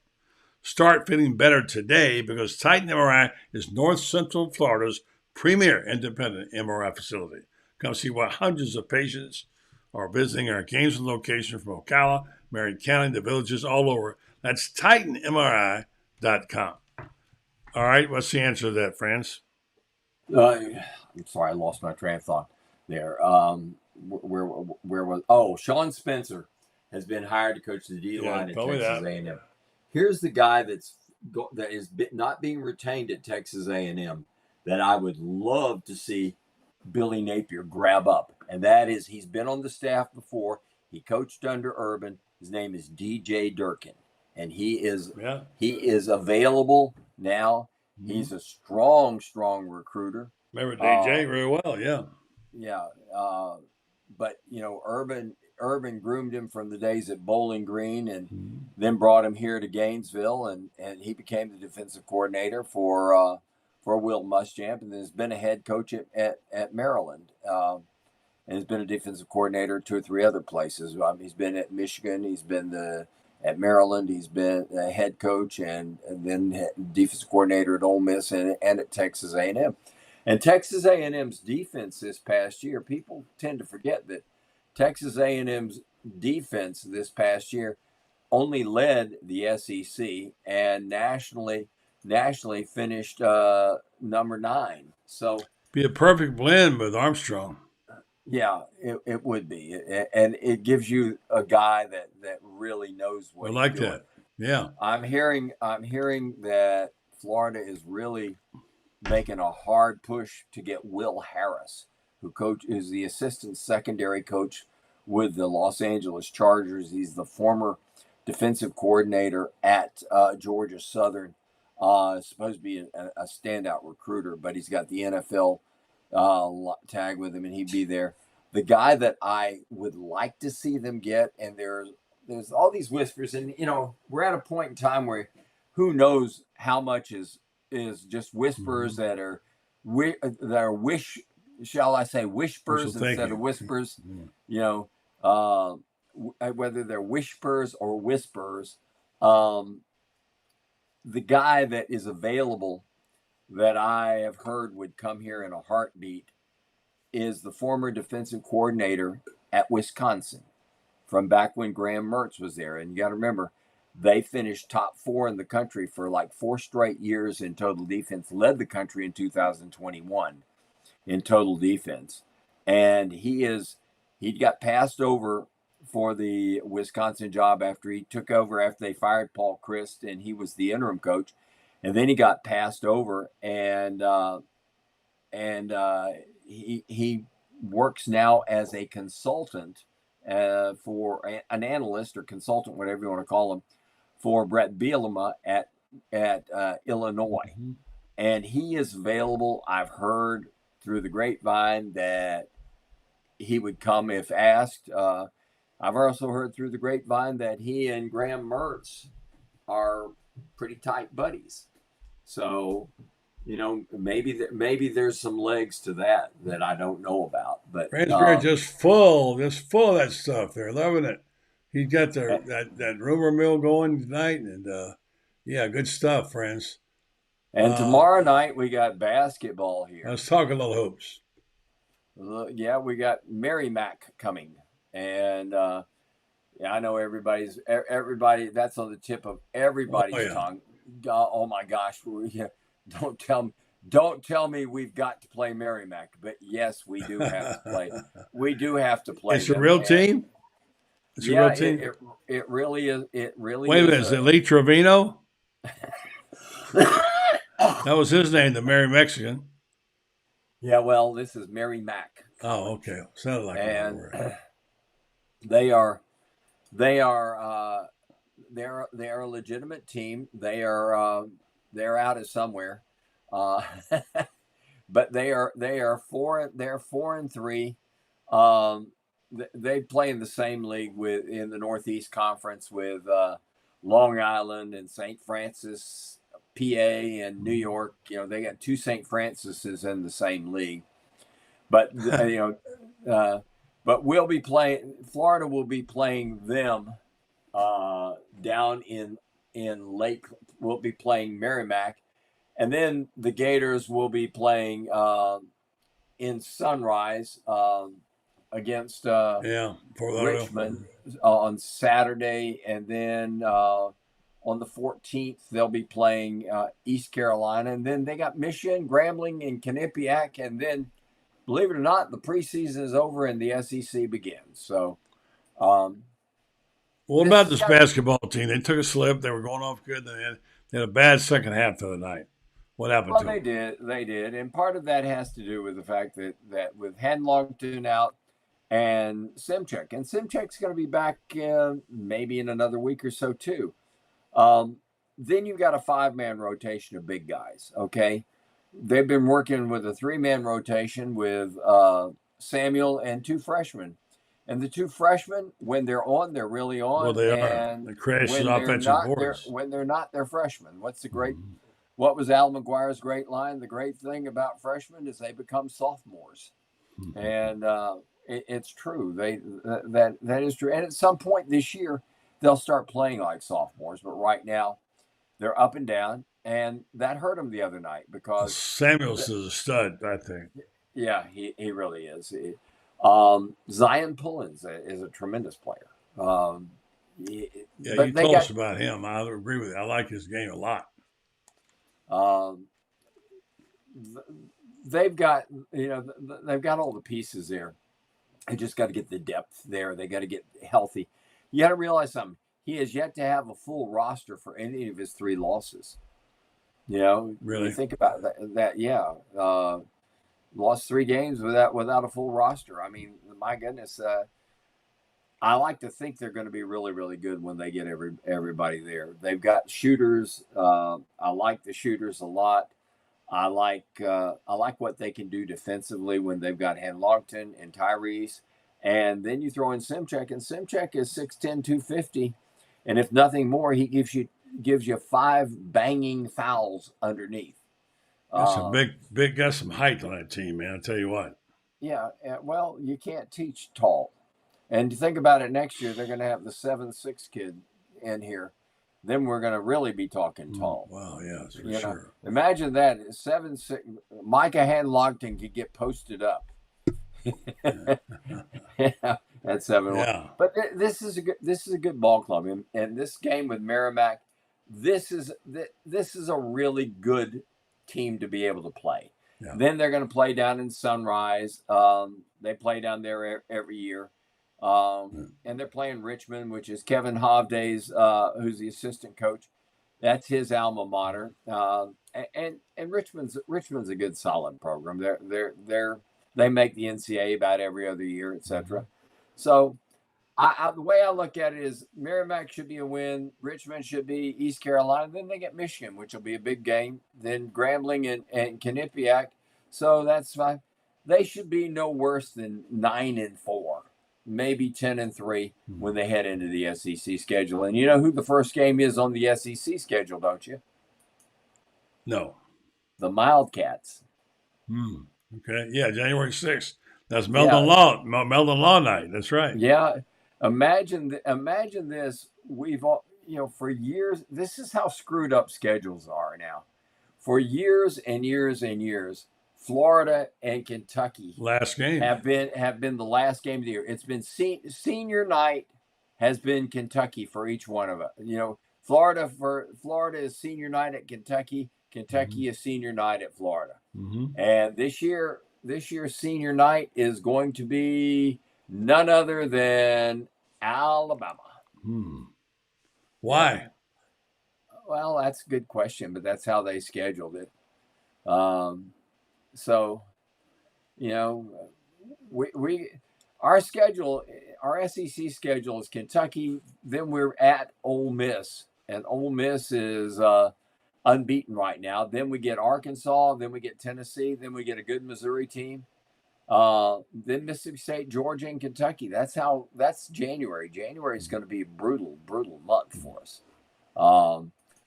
Start feeling better today because Titan MRI is North Central Florida's premier independent MRI facility. Come see why hundreds of patients are visiting our Gainesville location from Ocala, Marion County, the villages all over. That's TitanMRI.com. All right, what's the answer to that, Franz? I'm sorry, I lost my train of thought there. Where was? Sean Spencer has been hired to coach the D line at Texas A&M. Here's the guy that is not being retained at Texas A&M that I would love to see Billy Napier grab up, and that is he's been on the staff before. He coached under Urban. His name is DJ Durkin, and he is available now. He's a strong recruiter. Remember DJ very well, yeah. Yeah, but Urban groomed him from the days at Bowling Green, and then brought him here to Gainesville, and he became the defensive coordinator for Will Muschamp, and has been a head coach at Maryland, and has been a defensive coordinator at 2 or 3 other places. He's been at Michigan, he's been at Maryland, he's been a head coach, and then defensive coordinator at Ole Miss and at Texas A&M. And Texas A&M's defense this past year, people tend to forget that Texas A&M's defense this past year only led the SEC and nationally finished number 9. So be a perfect blend with Armstrong. Yeah, it would be, and it gives you a guy that really knows what. I like that. Yeah, I'm hearing that Florida is really making a hard push to get Will Harris, who is the assistant secondary coach with the Los Angeles Chargers. He's the former defensive coordinator at Georgia Southern. Supposed to be a standout recruiter, but he's got the NFL tag with him, and he'd be there. The guy that I would like to see them get, and there's all these whispers, and we're at a point in time where who knows how much is just whispers that are whispers instead of whispers. Whether they're whispers or whispers. The guy that is available that I have heard would come here in a heartbeat is the former defensive coordinator at Wisconsin from back when Graham Mertz was there. And you got to remember, they finished top 4 in the country for like 4 straight years in total defense, led the country in 2021 in total defense. And he got passed over for the Wisconsin job after he took over after they fired Paul Chryst, and he was the interim coach. And then he got passed over, and he works now as a consultant for an analyst or consultant, whatever you want to call him, for Brett Bielema at Illinois. Mm-hmm. And he is available. I've heard through the grapevine that he would come if asked. I've also heard through the grapevine that he and Graham Mertz are pretty tight buddies. So, maybe there's some legs to that I don't know about. But Franz Beard just full of that stuff. They're loving it. He's got that rumor mill going tonight, and good stuff, friends. And tomorrow night we got basketball here. Let's talk a little hoops. Yeah, we got Merrimack coming, and I know everybody. That's on the tip of everybody's tongue. Oh my gosh! Don't tell me we've got to play Merrimack, but yes, we do have to play. We do have to play. It's a real team. It's a real team. It really is. It really. Wait a minute, is it Lee Trevino? That was his name, the Merry Mexican. Yeah, well, this is Merrimack. Oh, okay. Sounded like a word. They're a legitimate team. They're out of somewhere, but they are 4-3. They play in the same league in the Northeast Conference with Long Island and St. Francis, PA, and New York. They got two St. Francis's in the same league, but but we'll be playing. Florida will be playing them down in Lake. We'll be playing Merrimack, and then the Gators will be playing in Sunrise against Richmond on Saturday, and then on the 14th they'll be playing East Carolina, and then they got Michigan, Grambling, and Quinnipiac, and then, believe it or not, the preseason is over and the SEC begins. So, what about this basketball team? They took a slip. They were going off good. They had a bad second half the other night. What happened to them? They did, and part of that has to do with the fact that with Handlongton out and Simchek, and Simchek's going to be back maybe in another week or so too. Then you've got a 5-man rotation of big guys. Okay, they've been working with a 3-man rotation with Samuel and 2 freshmen. And the 2 freshmen, when they're on, they're really on. Well, they and are. They crash offensive boards. When they're not, they're freshmen. What was Al McGuire's great line? The great thing about freshmen is they become sophomores. And it's true. That is true. And at some point this year, they'll start playing like sophomores. But right now, they're up and down. And that hurt them the other night because Samuels is a stud, I think. Yeah, he really is. Zion Pullins is a tremendous player. You told us about him. I agree with you. I like his game a lot. They've got all the pieces there. They just got to get the depth there. They got to get healthy. You got to realize something. He has yet to have a full roster for any of his 3 losses. Really? You think about that. Lost 3 games without a full roster. I mean, my goodness. I like to think they're going to be really, really good when they get everybody there. They've got shooters. I like the shooters a lot. I like what they can do defensively when they've got Handlongton and Tyrese. And then you throw in Simchek, and Simchek is 6'10", 250. And if nothing more, he gives you 5 banging fouls underneath. That's a big got some height on that team, man. I'll tell you what. Yeah, well, you can't teach tall. And to think about it, next year they're going to have the 7'6" kid in here. Then we're going to really be talking tall. Wow, yeah, for sure. Imagine that 7'6". Micah Handlongton could get posted up. At 7'1". Yeah. But this is a good ball club, and this game with Merrimack, this is a really good team to be able to play. Yeah. Then they're going to play down in Sunrise. They play down there every year. And they're playing Richmond, which is Kevin Hovday's, who's the assistant coach. That's his alma mater. And Richmond's a good, solid program. They make the NCAA about every other year, etc. So, the way I look at it is Merrimack should be a win. Richmond should be East Carolina. Then they get Michigan, which will be a big game. Then Grambling and Quinnipiac. So that's fine. They should be no worse than 9-4. maybe 10-3 when they head into the SEC schedule. And you know who the first game is on the SEC schedule, don't you? No. The Wildcats. Okay. Yeah, January 6th. That's Meldon Law night. That's right. Yeah. Imagine this. We've all, for years, this is how screwed up schedules are now. For years and years and years, Florida and Kentucky last game have been the last game of the year. It's been senior night has been Kentucky for each one of us. Florida is senior night at Kentucky. Kentucky is senior night at Florida. And this year senior night is going to be none other than Alabama. Why? Well, that's a good question, but that's how they scheduled it. So, our schedule, our SEC schedule is Kentucky. Then we're at Ole Miss, and Ole Miss is unbeaten right now. Then we get Arkansas. Then we get Tennessee. Then we get a good Missouri team. Then Mississippi State, Georgia, and Kentucky. That's January. January is going to be a brutal month for us.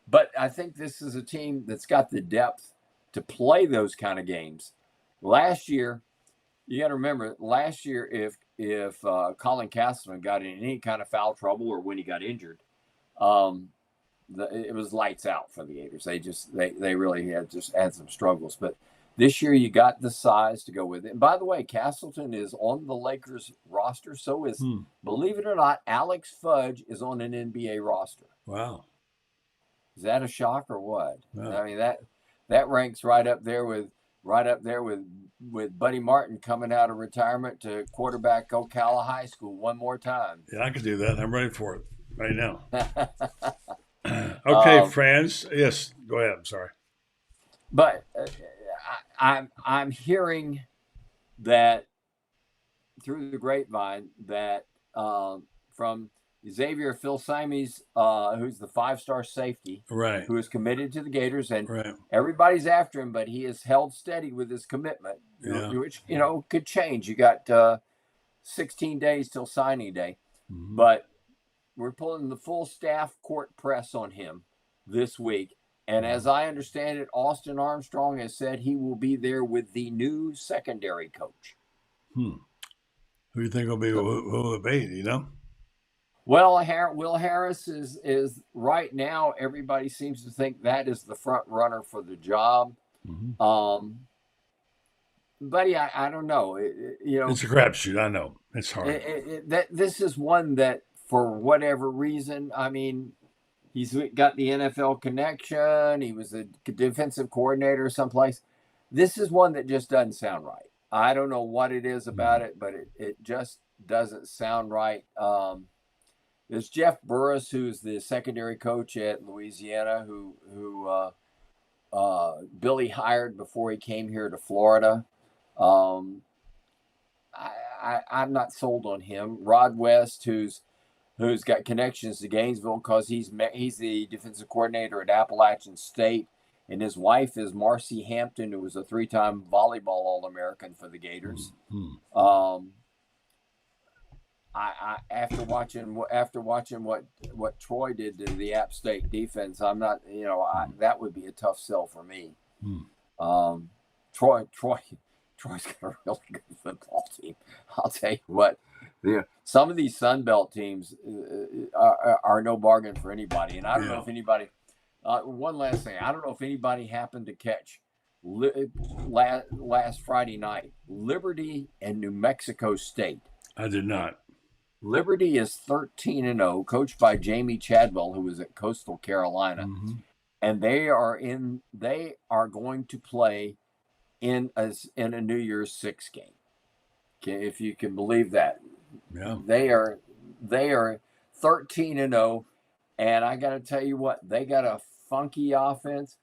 But I think this is a team that's got the depth to play those kind of games. Last year, you got to remember, if Colin Castleman got in any kind of foul trouble or when he got injured, it was lights out for the Gators. They really had some struggles. But this year, you got the size to go with it. And by the way, Castleton is on the Lakers roster. So is, believe it or not, Alex Fudge is on an NBA roster. Wow. Is that a shock or what? Wow. I mean, that ranks right up there with Buddy Martin coming out of retirement to quarterback Ocala High School one more time. Yeah, I could do that. I'm ready for it right now. Okay, Franz. Yes, go ahead. I'm sorry. But I'm hearing that through the grapevine that from Xavier Phil-Simes, who's the 5-star safety, right, who is committed to the Gators, and right, everybody's after him, but he has held steady with his commitment, which could change. You got 16 days till signing day, but we're pulling the full staff court press on him this week. And as I understand it, Austin Armstrong has said he will be there with the new secondary coach. Who do you think will be? Who will it be? Do you know? Well, Will Harris is right now. Everybody seems to think that is the front runner for the job. Buddy, I don't know. It's a crapshoot. I know it's hard. This is one that, for whatever reason, I mean, he's got the NFL connection. He was a defensive coordinator someplace. This is one that just doesn't sound right. I don't know what it is about it, but it just doesn't sound right. There's Jeff Burris, who's the secondary coach at Louisiana, who Billy hired before he came here to Florida. I'm not sold on him. Rod West, who's got connections to Gainesville because he's the defensive coordinator at Appalachian State, and his wife is Marcy Hampton, who was a 3-time volleyball All-American for the Gators. After watching what Troy did to the App State defense, I'm not, that would be a tough sell for me. Troy's got a really good football team. I'll tell you what. Some of these Sun Belt teams are no bargain for anybody. And I don't know if anybody. One last thing, I don't know if anybody happened to catch last Friday night, Liberty and New Mexico State. I did not. Liberty is 13-0, coached by Jamie Chadwell, who was at Coastal Carolina, and they are going to play in a New Year's Six game. Okay, if you can believe that. Yeah. They are 13-0, and I got to tell you what, they got a funky offense,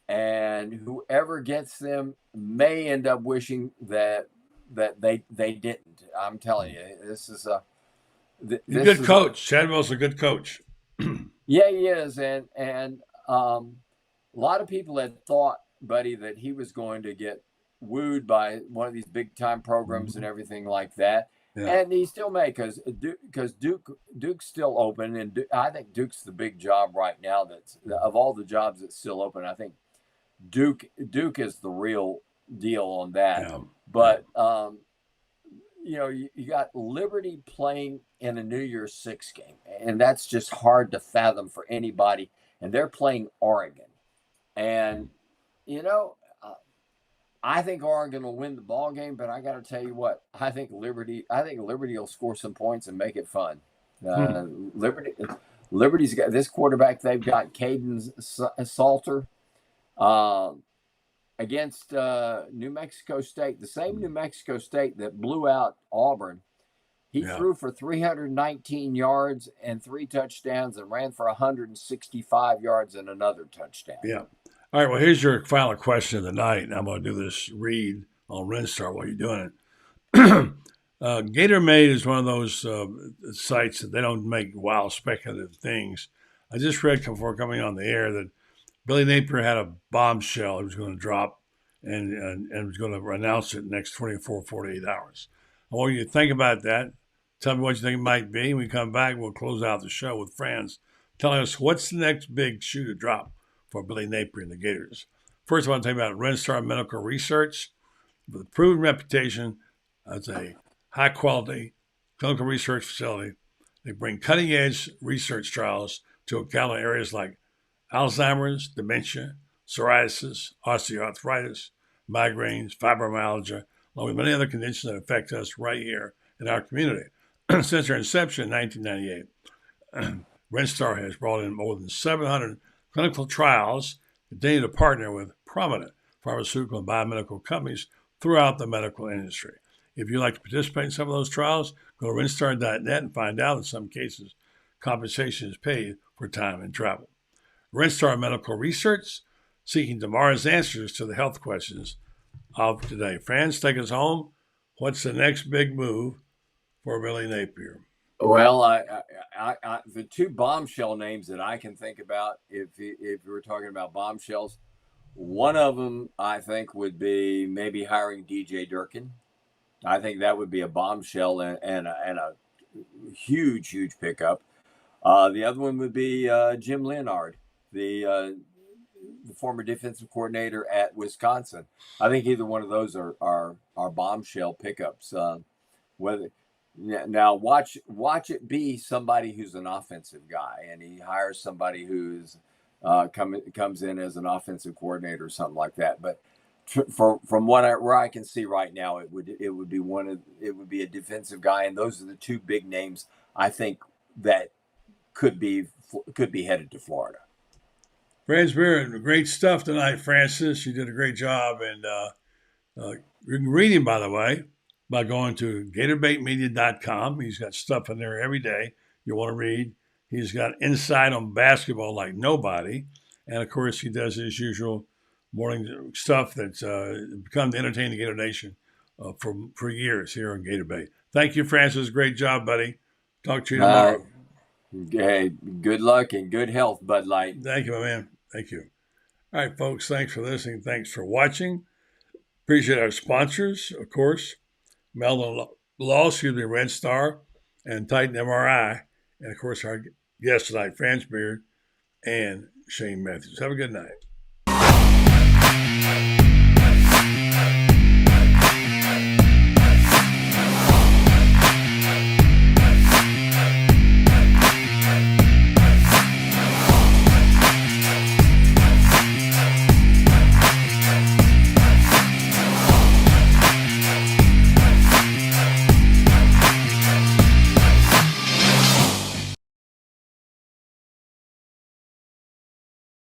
and whoever gets them may end up wishing that they didn't. I'm telling you, this is a good coach. Chadwell's a good coach. Yeah, he is, and a lot of people had thought, buddy, that he was going to get wooed by one of these big time programs and everything like that. And he still may because Duke's still open, and I think Duke's the big job right now. That's of all the jobs that's still open. I think Duke is the real deal on that. Yeah. But you got Liberty playing in a New Year's Six game, and that's just hard to fathom for anybody. And they're playing Oregon, and I think Oregon will win the ball game, but I got to tell you what, I think Liberty will score some points and make it fun. Liberty's got this quarterback. They've got Caden Salter against New Mexico State, the same New Mexico State that blew out Auburn. He threw for 319 yards and 3 touchdowns and ran for 165 yards and another touchdown. Yeah. All right, well, here's your final question of the night. And I'm going to do this read on Rinstar while you're doing it. Gator Made is one of those sites that they don't make wild speculative things. I just read before coming on the air that Billy Napier had a bombshell he was going to drop and was going to announce it in the next 24, 48 hours. I want you to think about that. Tell me what you think it might be. When we come back, we'll close out the show with Franz telling us what's the next big shoe to drop for Billy Napier and the Gators. First, I want to talk about Rinstar Medical Research. With a proven reputation as a high-quality clinical research facility, they bring cutting-edge research trials to account in areas like Alzheimer's, dementia, psoriasis, osteoarthritis, migraines, fibromyalgia, along with many other conditions that affect us right here in our community. Since their inception in 1998, Rinstar has brought in more than 700 clinical trials, continue to partner with prominent pharmaceutical and biomedical companies throughout the medical industry. If you'd like to participate in some of those trials, go to rinstar.net and find out in some cases compensation is paid for time and travel. Rinstar Medical Research, seeking tomorrow's answers to the health questions of today. Franz, take us home. What's the next big move for Billy Napier? Well, the two bombshell names that I can think about, if you were talking about bombshells, one of them I think would be maybe hiring DJ Durkin. I think that would be a bombshell and a huge pickup. The other one would be Jim Leonhard, the former defensive coordinator at Wisconsin. I think either one of those are bombshell pickups. Now watch it be somebody who's an offensive guy, and he hires somebody who's comes in as an offensive coordinator or something like that. But from where I can see right now, it would be a defensive guy, and those are the two big names I think that could be headed to Florida. Franz Beard, great stuff tonight, Francis. You did a great job, and you can read him, by the way, by going to GatorBaitMedia.com. He's got stuff in there every day you want to read. He's got insight on basketball like nobody. And, of course, he does his usual morning stuff that's become the entertaining Gator Nation for years here on Gator Bait. Thank you, Francis. Great job, buddy. Talk to you tomorrow. Hey, good luck and good health, Bud Light. Thank you, my man. Thank you. All right, folks, thanks for listening. Thanks for watching. Appreciate our sponsors, of course. Meldon Law, Rinstar, and Titan MRI. And, of course, our guests tonight, Franz Beard and Shane Matthews. Have a good night.